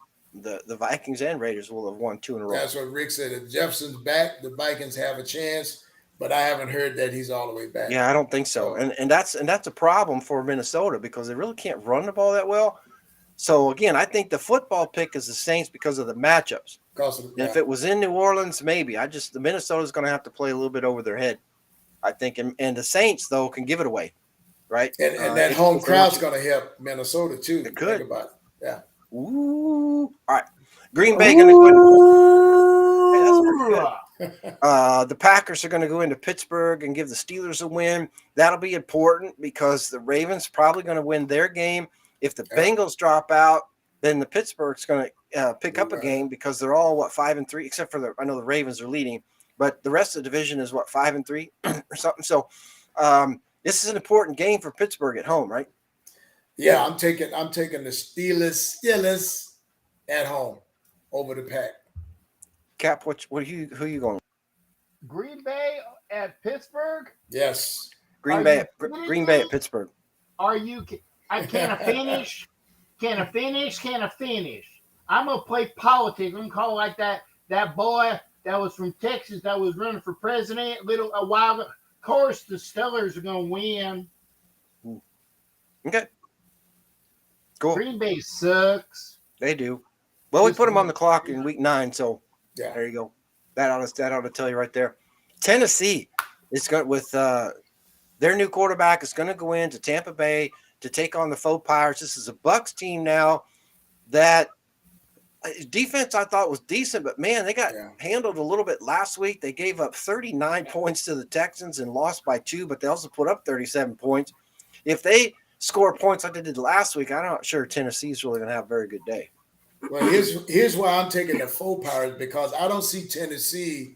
Vikings and Raiders will have won 2 in a row. That's what Rick said. If Jefferson's back, the Vikings have a chance, but I haven't heard that he's all the way back. Yeah, I don't think so. And that's a problem for Minnesota because they really can't run the ball that well. So, again, I think the football pick is the Saints because of the matchups. If it was in New Orleans, maybe. The Minnesota's going to have to play a little bit over their head, I think. And the Saints, though, can give it away, right? And that home crowd's going to help Minnesota, too. It could. Think about it. Yeah. Ooh. All right. Green Bay going to go into the Packers are going to go into Pittsburgh and give the Steelers a win. That'll be important because the Ravens probably going to win their game. If the Bengals drop out, then the Pittsburgh's going to pick up a game because they're all 5-3, except for I know the Ravens are leading, but the rest of the division is 5-3 or something. So this is an important game for Pittsburgh at home, right? Yeah, I'm taking the Steelers at home over the Pack. Cap, who are you going? Green Bay at Pittsburgh? Yes. Green Bay at Pittsburgh. Are you? I can't finish. Can I finish? I'm gonna play politics. I'm gonna call it like that boy that was from Texas that was running for president a while ago. Of course, the Steelers are gonna win. Okay. Cool. Green Bay sucks. They do. Well, we put them on the clock in week 9, so there you go. That ought to tell you right there. Tennessee is going with their new quarterback is going to go into Tampa Bay to take on the faux Pirates. This is a Bucs team now that defense I thought was decent, but man, they got handled a little bit last week. They gave up 39 points to the Texans and lost by 2, but they also put up 37 points. If they score points like they did last week, I'm not sure Tennessee's really going to have a very good day. Well, here's why I'm taking the faux Pirates, because I don't see Tennessee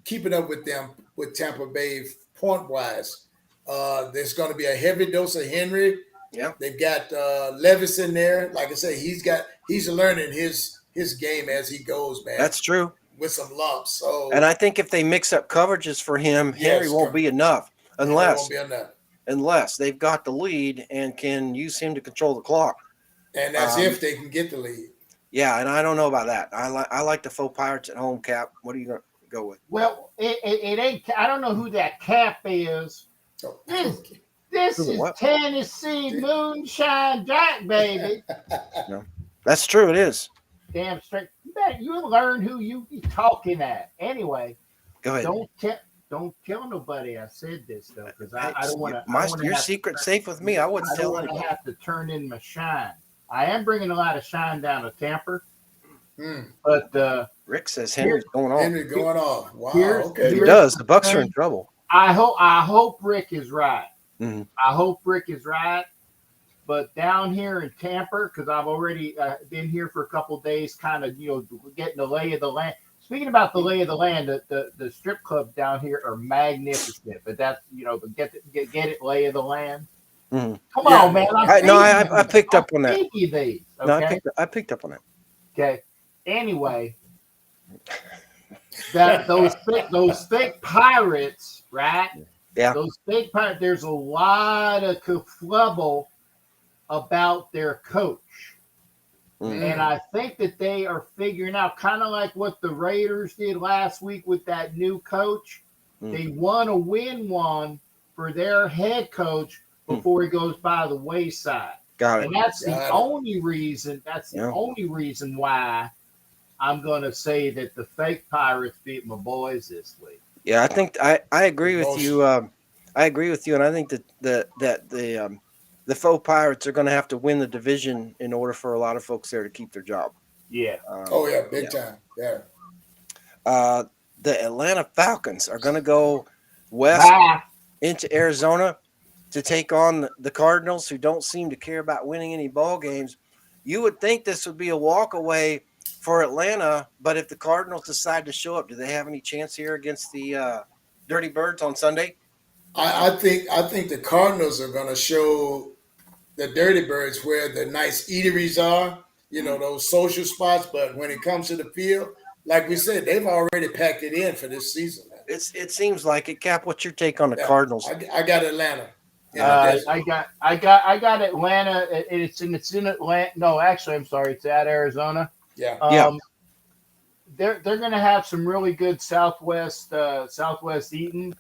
keeping up with them with Tampa Bay point wise. There's going to be a heavy dose of Henry. Yeah, they've got Levis in there. Like I say, he's learning his game as he goes, man. That's true. With some lumps. So, and I think if they mix up coverages for him, Henry won't be enough unless they've got the lead and can use him to control the clock. And that's if they can get the lead. Yeah, and I don't know about that. I like the faux Pirates at home, Cap. What are you going to go with? Well, it ain't. I don't know who that Cap is. Oh, This is Tennessee Moonshine Jack, baby. No, that's true. It is. Damn straight. You learn who you be talking at. Anyway, go ahead. Don't tell nobody I said this though, because I don't want to. Your secret's safe with me. I wouldn't tell anybody. I have to turn in my shine. I am bringing a lot of shine down to Tampa. But Rick says Henry's going off. Henry going off. Wow. If he Okay. does, the Bucks are in trouble. I hope Rick is right. Mm-hmm. I hope Rick is right. But down here in Tampa, because I've already been here for a couple of days, kind of getting the lay of the land. Speaking about the lay of the land, the strip clubs down here are magnificent. But that's get it lay of the land. Mm-hmm. Come on, man! I picked up on that. These, okay? No, I picked up on that. Okay. Anyway, those fake pirates, right? Yeah. Those fake pirates. There's a lot of kerfluffle about their coach. And I think that they are figuring out, kind of like what the Raiders did last week with that new coach. They want to win one for their head coach before he goes by the wayside. Got it. And that's the only reason. That's the only reason why I'm going to say that the fake Pirates beat my boys this week. Yeah, I think I agree with you. I agree with you, and I think that the faux Pirates are going to have to win the division in order for a lot of folks there to keep their job. Yeah. Big time. Yeah. The Atlanta Falcons are going to go west into Arizona to take on the Cardinals, who don't seem to care about winning any ball games. You would think this would be a walk away for Atlanta, but if the Cardinals decide to show up, do they have any chance here against the Dirty Birds on Sunday? I think the Cardinals are going to show the Dirty Birds where the nice eateries are, those social spots. But when it comes to the field, like we said, they've already packed it in for this season. It seems like it. Cap, what's your take on the Cardinals? I got Atlanta. I got Atlanta. It's in Atlanta. No, actually, I'm sorry. It's at Arizona. Yeah. They're going to have some really good Southwest eating.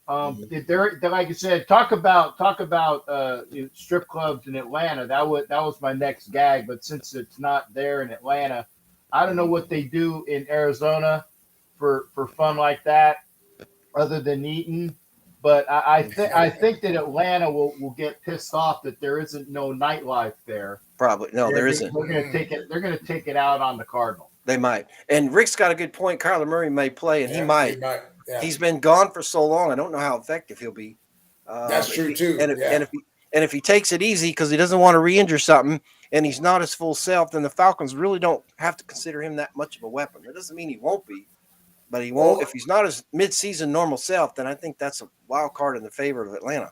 They're like I said, talk about strip clubs in Atlanta. That was my next gag. But since it's not there in Atlanta, I don't know what they do in Arizona for fun like that, other than eating. But I think that Atlanta will get pissed off that there isn't no nightlife there. Probably no, there isn't. They're going to take it out on the Cardinals. They might. And Rick's got a good point. Kyler Murray may play, and he might. Yeah. He's been gone for so long. I don't know how effective he'll be. That's true too. And if he takes it easy because he doesn't want to re-injure something, and he's not his full self, then the Falcons really don't have to consider him that much of a weapon. That doesn't mean he won't be, but he won't. If he's not his mid-season normal self, then I think that's a wild card in the favor of Atlanta.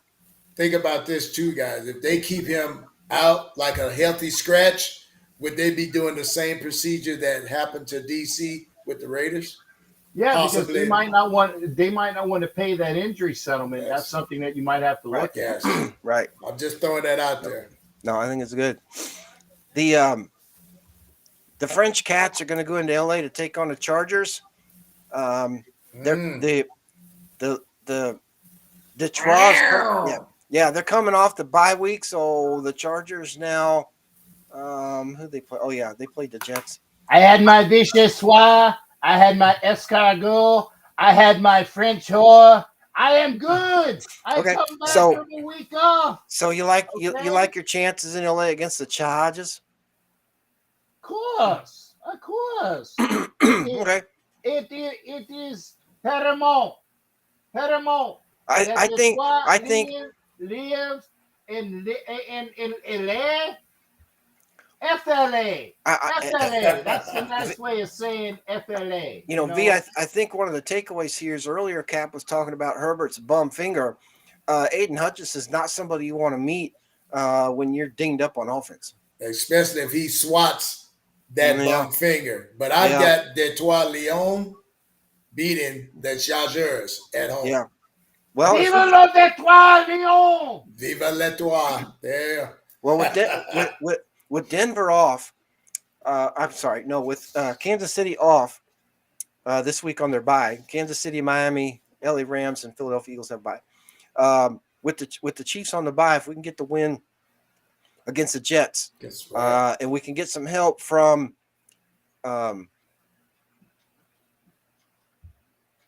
Think about this too, guys. If they keep him out like a healthy scratch, would they be doing the same procedure that happened to DC with the Raiders? Yeah, possibly. Because they might not want to pay that injury settlement. Yes. That's something that you might have to look at. Right. I'm just throwing that out there. No, I think it's good. The French Cats are going to go into LA to take on the Chargers. They're the Detroit. They're coming off the bye week, so the Chargers now. Who they play? Oh yeah, they played the Jets. I had my Vichyssoise. I had my escargot. I had my French whore. I am good. I come back from a week off. So you like you like your chances in LA against the Chargers? Of course. Okay. It is paramount. I think lives in LA. FLA. FLA. That's a nice way of saying FLA. V, I think one of the takeaways here is earlier Cap was talking about Herbert's bum finger. Aiden Hutchins is not somebody you want to meet when you're dinged up on offense. Especially if he swats that bum finger. But I've got Detroit Lyon beating the Chargers at home. Yeah. Well, Vive le Detroit Lyon! Vive l'Etoile. There. Well, with Denver off, with Kansas City off this week on their bye. Kansas City, Miami, LA Rams, and Philadelphia Eagles have bye. With the Chiefs on the bye, if we can get the win against the Jets, and we can get some help from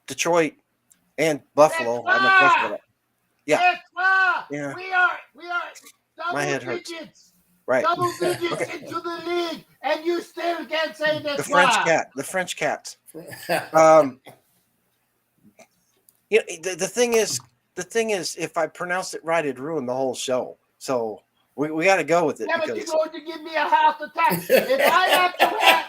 Detroit and Buffalo. Yeah. We are double my head digits. hurts. Right. Double digits into the league, and you still can't say this. The French cats. You know, the thing is, if I pronounce it right, it'd ruin the whole show. So we got to go with it. Yeah, because... but you're going to give me a heart attack. If I have to have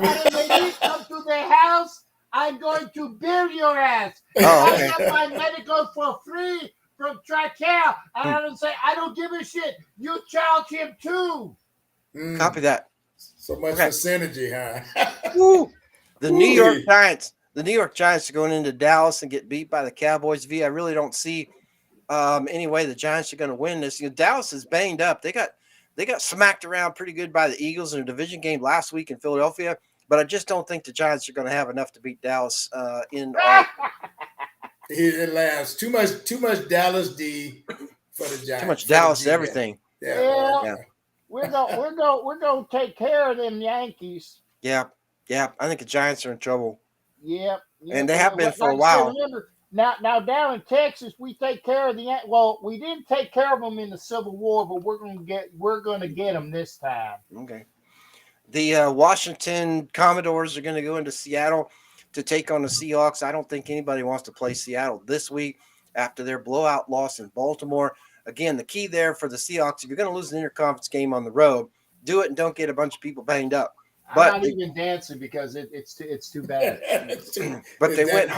a lady come to the house, I'm going to bury your ass. Oh, okay. I get my medical for free from TRICARE. And I don't say, I don't give a shit. You charge him too. Copy that. So much for synergy, huh? Woo. The New York Giants. The New York Giants are going into Dallas and get beat by the Cowboys. I really don't see any way the Giants are going to win this. You know, Dallas is banged up. They got smacked around pretty good by the Eagles in a division game last week in Philadelphia. But I just don't think the Giants are going to have enough to beat Dallas in. It lasts too much Dallas D for the Giants. Too much Dallas everything. Yeah. We're gonna take care of them Yankees. Yeah. I think the Giants are in trouble. Yep. And they have been for a while. Remember, now down in Texas, we take care of the. Well, we didn't take care of them in the Civil War, but we're gonna get them this time. Okay. The Washington Commodores are going to go into Seattle to take on the Seahawks. I don't think anybody wants to play Seattle this week after their blowout loss in Baltimore. Again, the key there for the Seahawks, if you're going to lose an interconference game on the road, do it and don't get a bunch of people banged up. But I'm not even dancing because it's too bad. But they went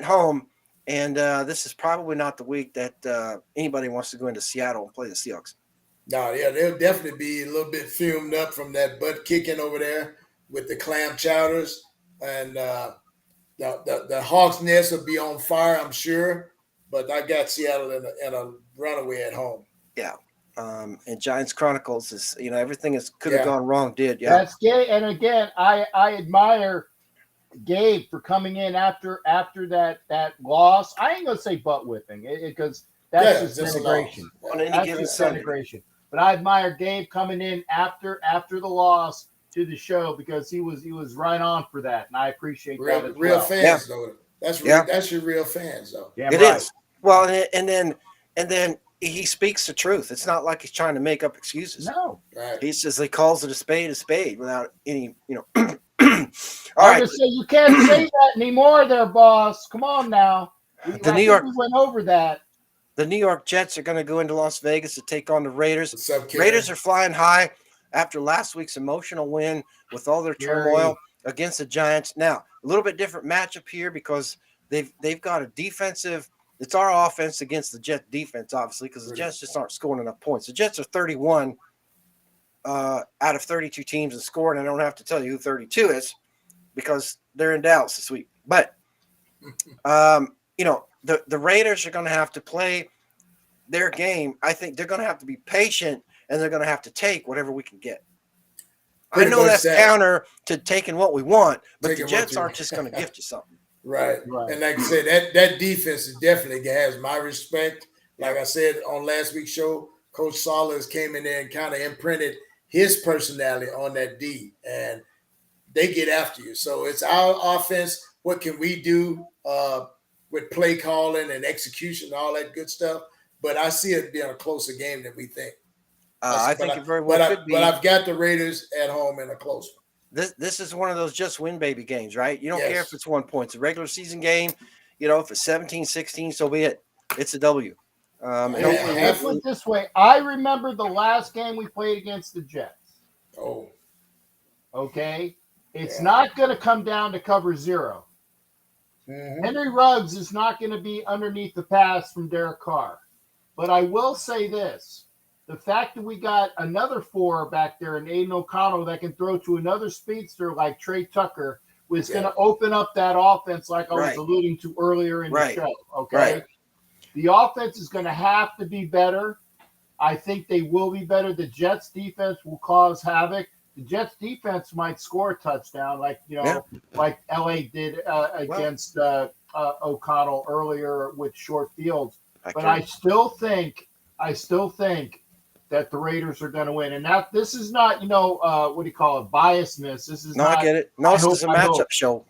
home. And this is probably not the week that anybody wants to go into Seattle and play the Seahawks. No, yeah, they'll definitely be a little bit fumed up from that butt kicking over there with the clam chowders, and the Hawks' Nest will be on fire, I'm sure. But I got Seattle in a runaway at home. Yeah, and Giants Chronicles is everything could have gone wrong. That's gay, and again, I admire Gabe for coming in after that loss. I ain't gonna say butt whipping because that's just celebration. On any given celebration. But I admire Gabe coming in after the loss to the show because he was right on for that, and I appreciate that as real well. fans though. That's your real fans though. Yeah, it is. Well, and then he speaks the truth. It's not like he's trying to make up excuses. No, right. He calls it a spade without any All right. Say you can't say that anymore, there, boss. Come on now. We went over that. The New York Jets are going to go into Las Vegas to take on the Raiders. What's up, Karen? Raiders are flying high after last week's emotional win with all their turmoil against the Giants. Now, a little bit different matchup here because they've got a defensive. It's our offense against the Jets defense, obviously, because the Jets just aren't scoring enough points. The Jets are 31 out of 32 teams in scoring. I don't have to tell you who 32 is because they're in Dallas this week. But, the Raiders are going to have to play their game. I think they're going to have to be patient, and they're going to have to take whatever we can get. I know that's counter to taking what we want, but the Jets aren't just going to gift you something. Right. And like I said, that defense is definitely has my respect. Like I said on last week's show, Coach Salas came in there and kind of imprinted his personality on that D, and they get after you. So it's our offense. What can we do with play calling and execution and all that good stuff? But I see it being a closer game than we think. I think it very well could be. But I've got the Raiders at home in a close one. This is one of those just win baby games, right? You don't care if it's 1 point. It's a regular season game. If it's 17-16, so be it. It's a W. Let's put it this way. I remember the last game we played against the Jets. Oh. Okay? It's not going to come down to cover 0. Mm-hmm. Henry Ruggs is not going to be underneath the pass from Derek Carr. But I will say this. The fact that we got another 4 back there in Aiden O'Connell that can throw to another speedster like Trey Tucker was going to open up that offense like I was alluding to earlier in the show. Okay. Right. The offense is going to have to be better. I think they will be better. The Jets defense will cause havoc. The Jets defense might score a touchdown like LA did against O'Connell earlier with short fields. But I still think that the Raiders are going to win. And this is not, what do you call it, biasness. This is not. I get it. No, this is a matchup show.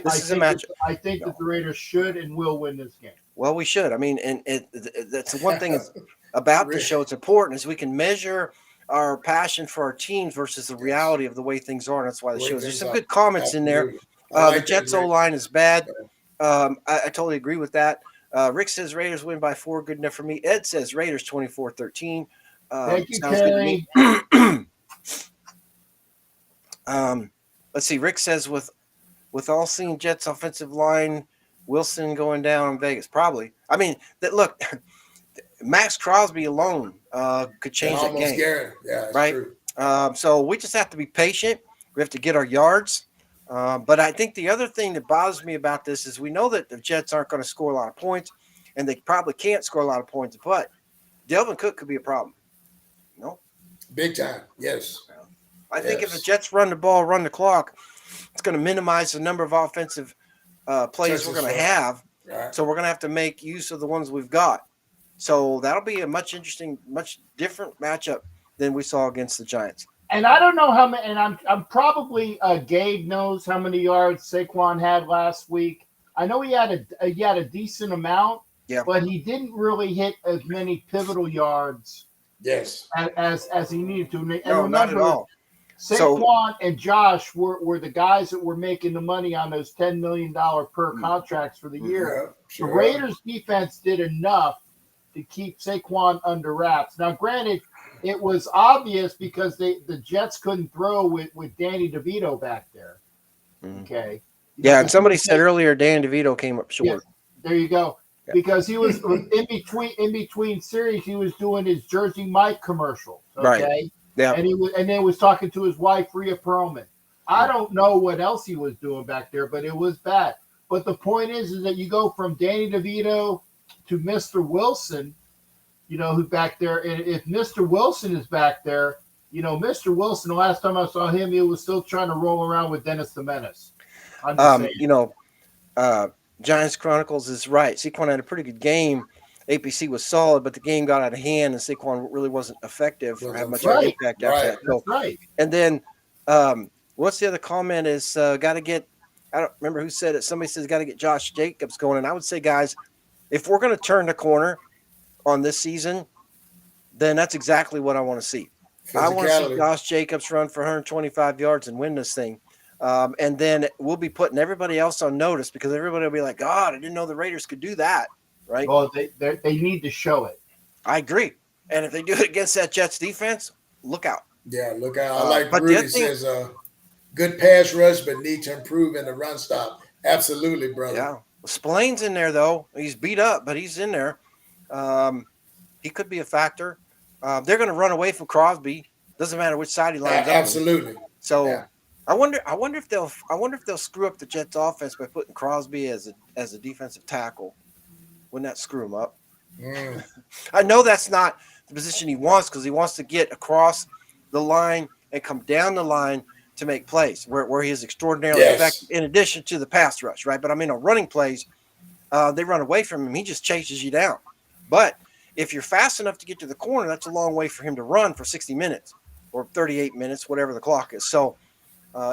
This is a matchup. I think that the Raiders should and will win this game. Well, we should. I mean, and that's the one thing. about the show. It's important as we can measure our passion for our teams versus the reality of the way things are. And that's why the show is. There's some good comments in there. The Jets O-line is bad. I totally agree with that. Rick says Raiders win by 4. Good enough for me. Ed says Raiders 24-13. Thank you, sounds Terry. good to me. Let's see. Rick says with all seeing Jets offensive line, Wilson going down in Vegas. Probably. I mean, look, Max Crosby alone could change that game. Yeah, right? So we just have to be patient. We have to get our yards. But I think the other thing that bothers me about this is we know that the Jets aren't going to score a lot of points, and they probably can't score a lot of points, but Delvin Cook could be a problem. No? Big time, yes. I think if the Jets run the ball, run the clock, it's going to minimize the number of offensive plays we're going to have. Right. So we're going to have to make use of the ones we've got. So that'll be a much different matchup than we saw against the Giants. And I don't know how many, and I'm probably Gabe knows how many yards Saquon had last week. I know he had a decent amount, but he didn't really hit as many pivotal yards. Yes, as he needed to. And no, remember, not at all. Saquon and Josh were the guys that were making the money on those $10 million per contracts for the year. The Raiders defense did enough to keep Saquon under wraps. Now, granted, it was obvious because the Jets couldn't throw with Danny DeVito back there. Okay. Yeah, and somebody said earlier Danny DeVito came up short. Yeah, there you go. Yeah. Because he was in between series, he was doing his Jersey Mike commercial. Okay. Right. Yeah. And then was talking to his wife, Rhea Perlman. I don't know what else he was doing back there, but it was bad. But the point is that you go from Danny DeVito to Mr. Wilson, who's back there. And if Mr. Wilson is back there, Mr. Wilson, the last time I saw him, he was still trying to roll around with Dennis the Menace. Giants Chronicles is right. Saquon had a pretty good game. APC was solid, but the game got out of hand, and Saquon really wasn't effective or had much of an impact after that. That's right. And then what's the other comment is got to get – I don't remember who said it. Somebody says got to get Josh Jacobs going. And I would say, guys, if we're going to turn the corner on this season, then that's exactly what I want to see. I want to see Josh Jacobs run for 125 yards and win this thing. And then we'll be putting everybody else on notice because everybody will be like, God, I didn't know the Raiders could do that. Right. Well, they need to show it. I agree. And if they do it against that Jets defense, look out. Yeah, look out. I like Rudy says good pass rush, but need to improve in the run stop. Absolutely, brother. Yeah. Spillane's in there, though. He's beat up, but he's in there. He could be a factor. They're going to run away from Crosby. Doesn't matter which side he lines up. Absolutely. So I wonder if they'll screw up the Jets offense by putting Crosby as a defensive tackle. Wouldn't that screw him up? I know that's not the position he wants because he wants to get across the line and come down the line to make plays where he is extraordinarily effective in addition to the pass rush, right? But I mean, on running plays, they run away from him. He just chases you down. But if you're fast enough to get to the corner, that's a long way for him to run for 60 minutes or 38 minutes, whatever the clock is. So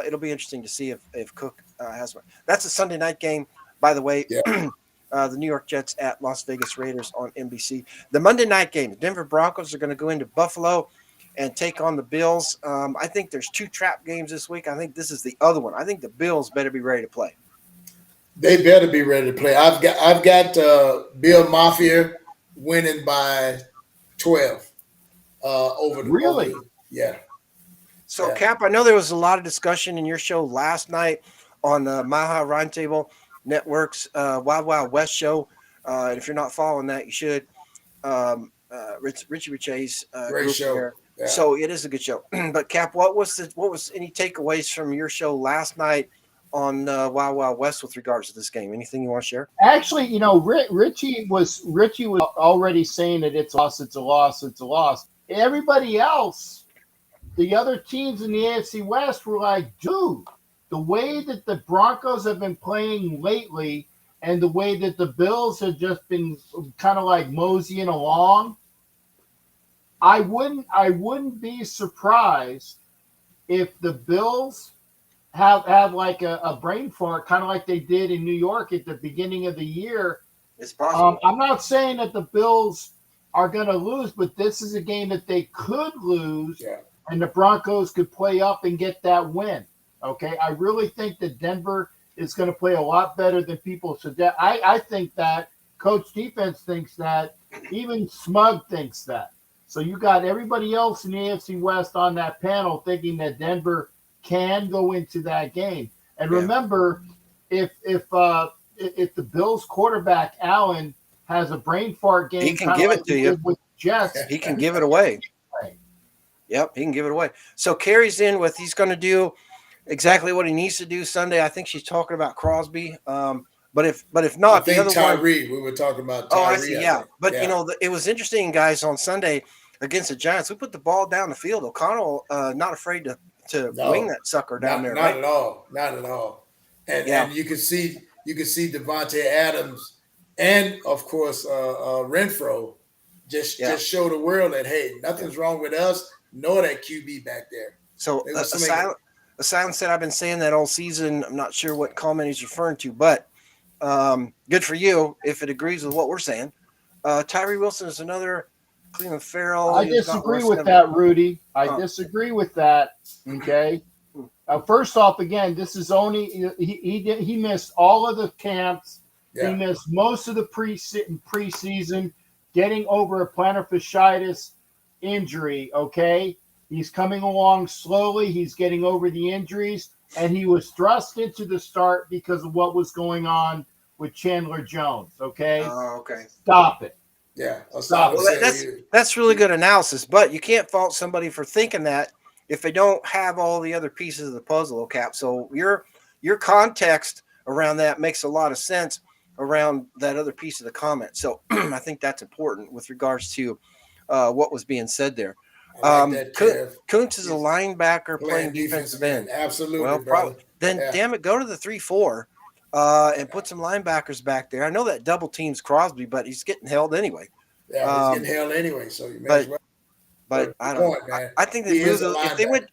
it'll be interesting to see if Cook has one. That's a Sunday night game, by the way. Yeah. The New York Jets at Las Vegas Raiders on NBC. The Monday night game, the Denver Broncos are going to go into Buffalo and take on the Bills. I think there's 2 trap games this week. I think this is the other one. I think the Bills better be ready to play. They better be ready to play. I've got Bill Mafia winning by 12 over the really. Yeah. So Cap, I know there was a lot of discussion in your show last night on the Maha Roundtable Network's Wild Wild West show. And if you're not following that, you should. Richie Riche's great show. Yeah. So it is a good show. But Cap, what was any takeaways from your show last night on Wild Wild West with regards to this game? Anything you want to share? Actually, Richie was already saying that it's a loss. Everybody else, the other teams in the AFC West were like, dude, the way that the Broncos have been playing lately and the way that the Bills have just been kind of like moseying along, I wouldn't be surprised if the Bills have like a brain fart, kind of like they did in New York at the beginning of the year. It's possible. I'm not saying that the Bills are going to lose, but this is a game that they could lose, Yeah. and the Broncos could play up and get that win. Okay, I really think that Denver is going to play a lot better than people suggest. I think that Coach Defense thinks that, even Smug thinks that. So you got everybody else in the AFC West on that panel thinking that Denver can go into that game. And remember, if the Bills quarterback Allen has a brain fart game, he can give it to you with Jets. He can give it away. Yep, he can give it away. So Carrie's in with he's going to do exactly what he needs to do Sunday. I think she's talking about Crosby. But if not, I think the other Tyree. We were talking about Tyree. Oh, I see. Yeah, but you know, it was interesting, guys. On Sunday against the Giants, we put the ball down the field. O'Connell not afraid to wing that sucker down there. Not at all. Not at all. And you can see Devontae Adams and of course Renfro just show the world that hey, nothing's wrong with us, nor that QB back there. So Asylum said I've been saying that all season. I'm not sure what comment he's referring to, but good for you if it agrees with what we're saying. Tyree Wilson is another Cleveland Farrell. I disagree with that, Rudy. I disagree with that. Okay. First off, again, this is only he missed all of the camps. Yeah. He missed most of the preseason, getting over a plantar fasciitis injury. Okay, he's coming along slowly. He's getting over the injuries, and he was thrust into the start because of what was going on with Chandler Jones. Okay. Oh, okay. Stop it. Yeah. Well, that's really good analysis, but you can't fault somebody for thinking that if they don't have all the other pieces of the puzzle, Cap. So your context around that makes a lot of sense around that other piece of the comment. So I think that's important with regards to what was being said there. Kuntz is a linebacker playing defensive end. Absolutely. Well, probably. Then, damn it, go to the 3-4 and put some linebackers back there. I know that double teams Crosby, but he's getting held anyway. Yeah, he's getting held anyway, so you may as well. But I don't. I think they moved if they went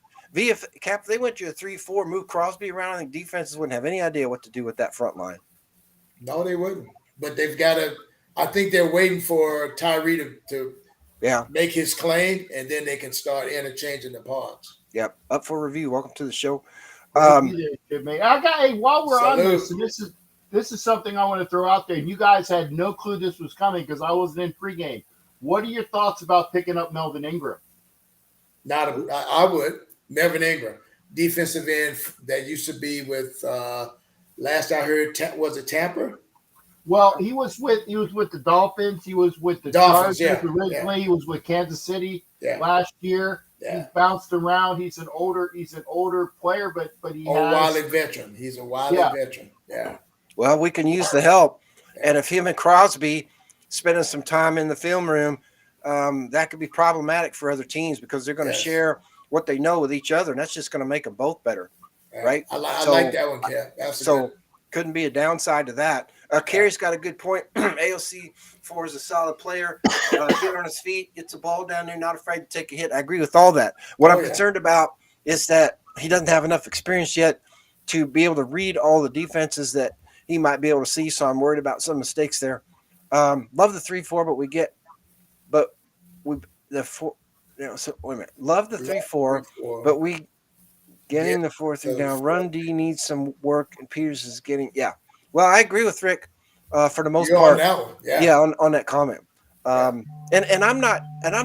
Cap, they went to a 3-4, move Crosby around. I think defenses wouldn't have any idea what to do with that front line. No, they wouldn't. But they've got to. I think they're waiting for Tyree to make his claim, and then they can start interchanging the parts. Yep. Up for review. Welcome to the show. While we're on this, and this is something I want to throw out there. You guys had no clue this was coming because I wasn't in pregame. What are your thoughts about picking up Melvin Ingram? I would. Melvin Ingram, defensive end that used to be with. Last I heard, was it Tampa? Well, he was with the Dolphins. He was with the Chargers originally. He was with Kansas City last year. Yeah. He's bounced around. He's an older player, but he wily veteran. He's a wily veteran. Yeah. Well, we can use the help, and if him and Crosby spending some time in the film room, that could be problematic for other teams because they're going to share what they know with each other, and that's just going to make them both better. Right. I like that one, Cap. Couldn't be a downside to that. Kerry's got a good point. AOC4 is a solid player. Get on his feet, gets the ball down there, not afraid to take a hit. I agree with all that. What I'm concerned about is that he doesn't have enough experience yet to be able to read all the defenses that he might be able to see. So I'm worried about some mistakes there. Love the 3-4, but love the 3-4, but we. Getting the 4-3 down. Run D needs some work, and Peters is getting Well, I agree with Rick for the most part. On that comment. And I'm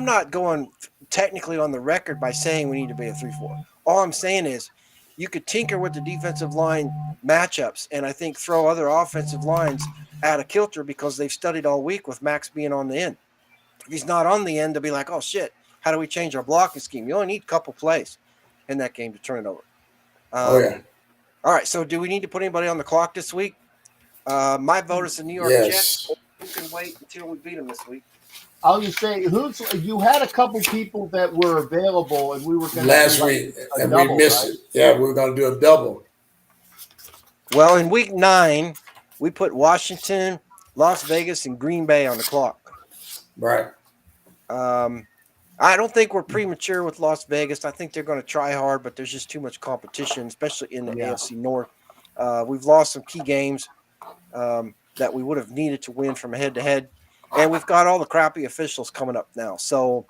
not going technically on the record by saying we need to be a 3-4. All I'm saying is you could tinker with the defensive line matchups, and I think throw other offensive lines out of kilter because they've studied all week with Max being on the end. If he's not on the end, they'll be like, oh shit, how do we change our blocking scheme? You only need a couple plays in that game to turn it over. All right. So do we need to put anybody on the clock this week? My vote is the New York Jets. Who can wait until we beat them this week? I'll just say, you had a couple people that were available, and we were going to last week, and we missed it. Yeah, we were going to do a double. Well, in week 9, we put Washington, Las Vegas, and Green Bay on the clock. Right. I don't think we're premature with Las Vegas. I think they're going to try hard, but there's just too much competition, especially in the AFC North. We've lost some key games that we would have needed to win from head-to-head. and we've got all the crappy officials coming up now. So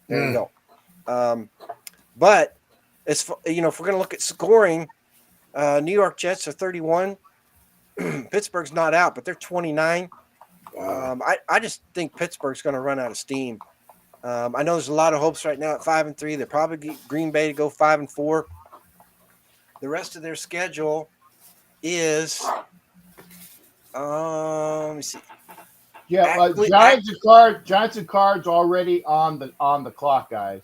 there you go. But if we're going to look at scoring, New York Jets are 31. Pittsburgh's not out, but they're 29. Wow. I just think Pittsburgh's going to run out of steam. I know there's a lot of hopes right now at 5-3. They're probably get Green Bay to go 5-4. The rest of their schedule is, let me see. Yeah, Giants and Cards already on the clock, guys.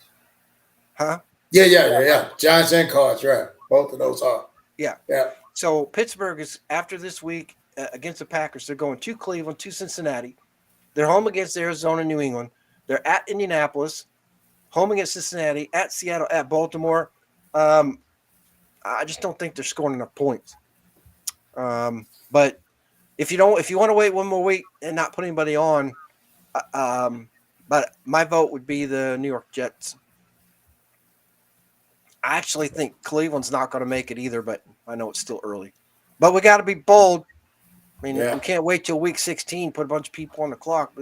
Huh? Yeah. Giants and Cards, right? Both of those are. Yeah. Yeah. So Pittsburgh is, after this week against the Packers, they're going to Cleveland, to Cincinnati. They're home against Arizona, New England. They're at Indianapolis, home against Cincinnati, at Seattle, at Baltimore. I just don't think they're scoring enough points. But if you want to wait one more week and not put anybody on, but my vote would be the New York Jets. I actually think Cleveland's not going to make it either, but I know it's still early. But we got to be bold. I mean, we can't wait till week 16, put a bunch of people on the clock.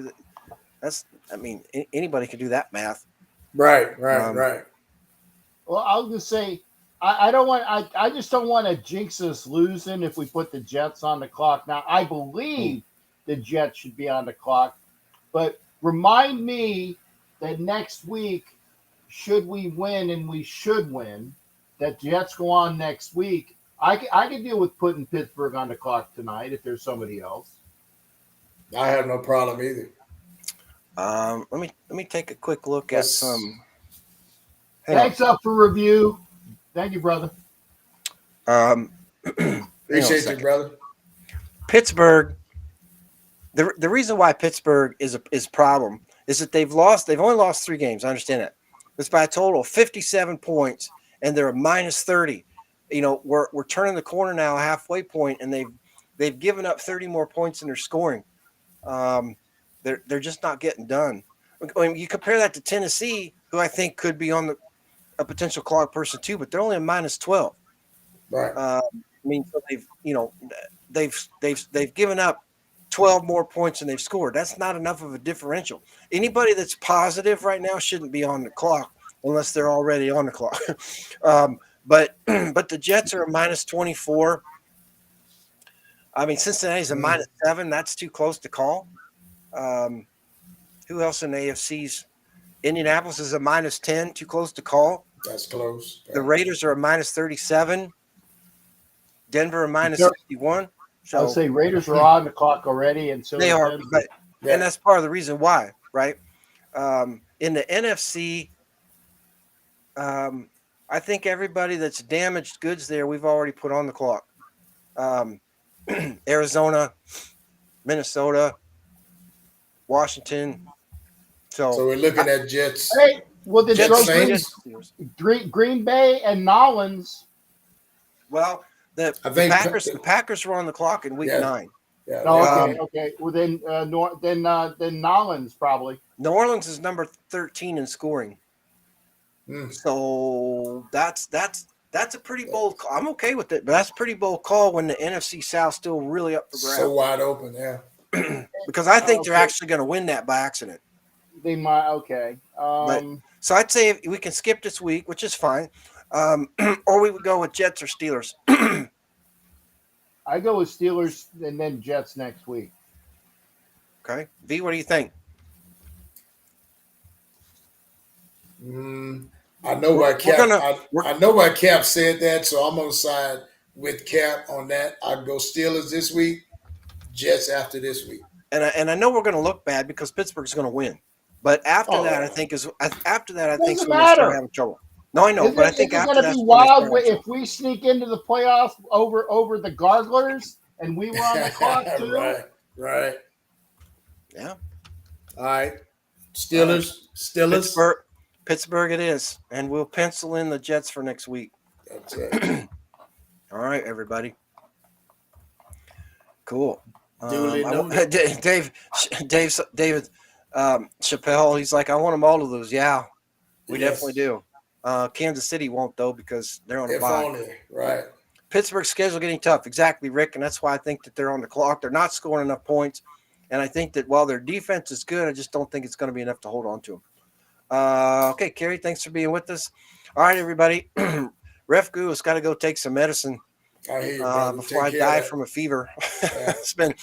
Anybody can do that math. Right. Well, I'll just say, I just don't want to jinx us losing if we put the Jets on the clock. Now, I believe the Jets should be on the clock, but remind me that next week, should we win, and we should win, that Jets go on next week. I can deal with putting Pittsburgh on the clock tonight if there's somebody else. I have no problem either. Let me take a quick look at some. Thanks up for review. Thank you, brother. Appreciate you, brother. Pittsburgh. The reason why Pittsburgh is a problem is that they've only lost 3 games. I understand that. It's by a total of 57 points, and they're a minus 30. We're turning the corner now, halfway point, and they've given up 30 more points in their scoring. They're just not getting done. I mean, you compare that to Tennessee, who I think could be on a potential clock person too, but they're only a minus 12. Right. So they've given up 12 more points than they've scored. That's not enough of a differential. Anybody that's positive right now shouldn't be on the clock unless they're already on the clock. But the Jets are a minus 24. I mean, Cincinnati's a minus 7. That's too close to call. Who else in the AFC's? Indianapolis is a minus 10. Too close to call. That's close. The Raiders are a minus 37. Denver a minus 61. So I would say Raiders are on the clock already, and so they are. Denver. But and that's part of the reason why, right? In the NFC, I think everybody that's damaged goods there, we've already put on the clock. Arizona, Minnesota, Washington. So we're looking at Jets. Hey, well, the Jets, Green Bay and Nolans. Well, the Packers were on the clock in week 9. Yeah. Okay. Well, then Nolans probably. New Orleans is number 13 in scoring. So that's a pretty bold call. I'm okay with it, but that's a pretty bold call when the NFC South's still really up for grabs. So wide open, yeah. Because I think they're actually going to win that by accident. They might. Okay. So I'd say we can skip this week, which is fine, or we would go with Jets or Steelers. I go with Steelers and then Jets next week. Okay, V, what do you think? I know why Cap. I know why Cap said that, so I'm gonna side with Cap on that. I'd go Steelers this week, Jets after this week. And I know we're going to look bad because Pittsburgh's going to win, but after that, I think we're going to start having trouble. No, I know, but I think after that, it's going to be wild if we sneak into the playoffs over the Garglers and we were on the clock too. Right. Yeah. All right. Steelers. Pittsburgh it is, and we'll pencil in the Jets for next week. That's it. All right, everybody. Cool. David Chappelle, he's like, I want them all of those. Yeah, we definitely do. Kansas City won't, though, because they're on a bye. Right. Pittsburgh's schedule getting tough. Exactly, Rick, and that's why I think that they're on the clock. They're not scoring enough points. And I think that while their defense is good, I just don't think it's going to be enough to hold on to them. Okay, Kerry, thanks for being with us. All right, everybody. Ref Goo has got to go take some medicine before I die from a fever. Yeah. It's been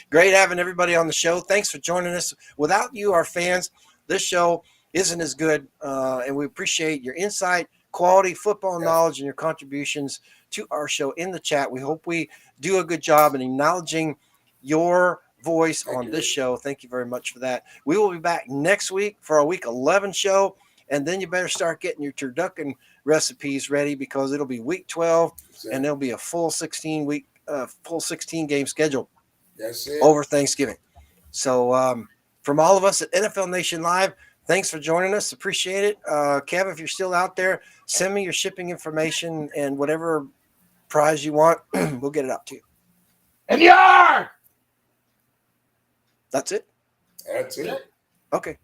great having everybody on the show. Thanks for joining us. Without you, our fans, this show isn't as good. And we appreciate your insight, quality football knowledge, and your contributions to our show in the chat. We hope we do a good job in acknowledging your voice on this show. Thank you very much for that. We will be back next week for our week 11 show. And then you better start getting your turducken recipes ready, because it'll be week 12 and there'll be a full 16 game schedule over Thanksgiving. So from all of us at NFL Nation Live, thanks for joining us. Appreciate it. Kev, if you're still out there, send me your shipping information and whatever prize you want. We'll get it up to you. In the yard! That's it? That's it. Okay.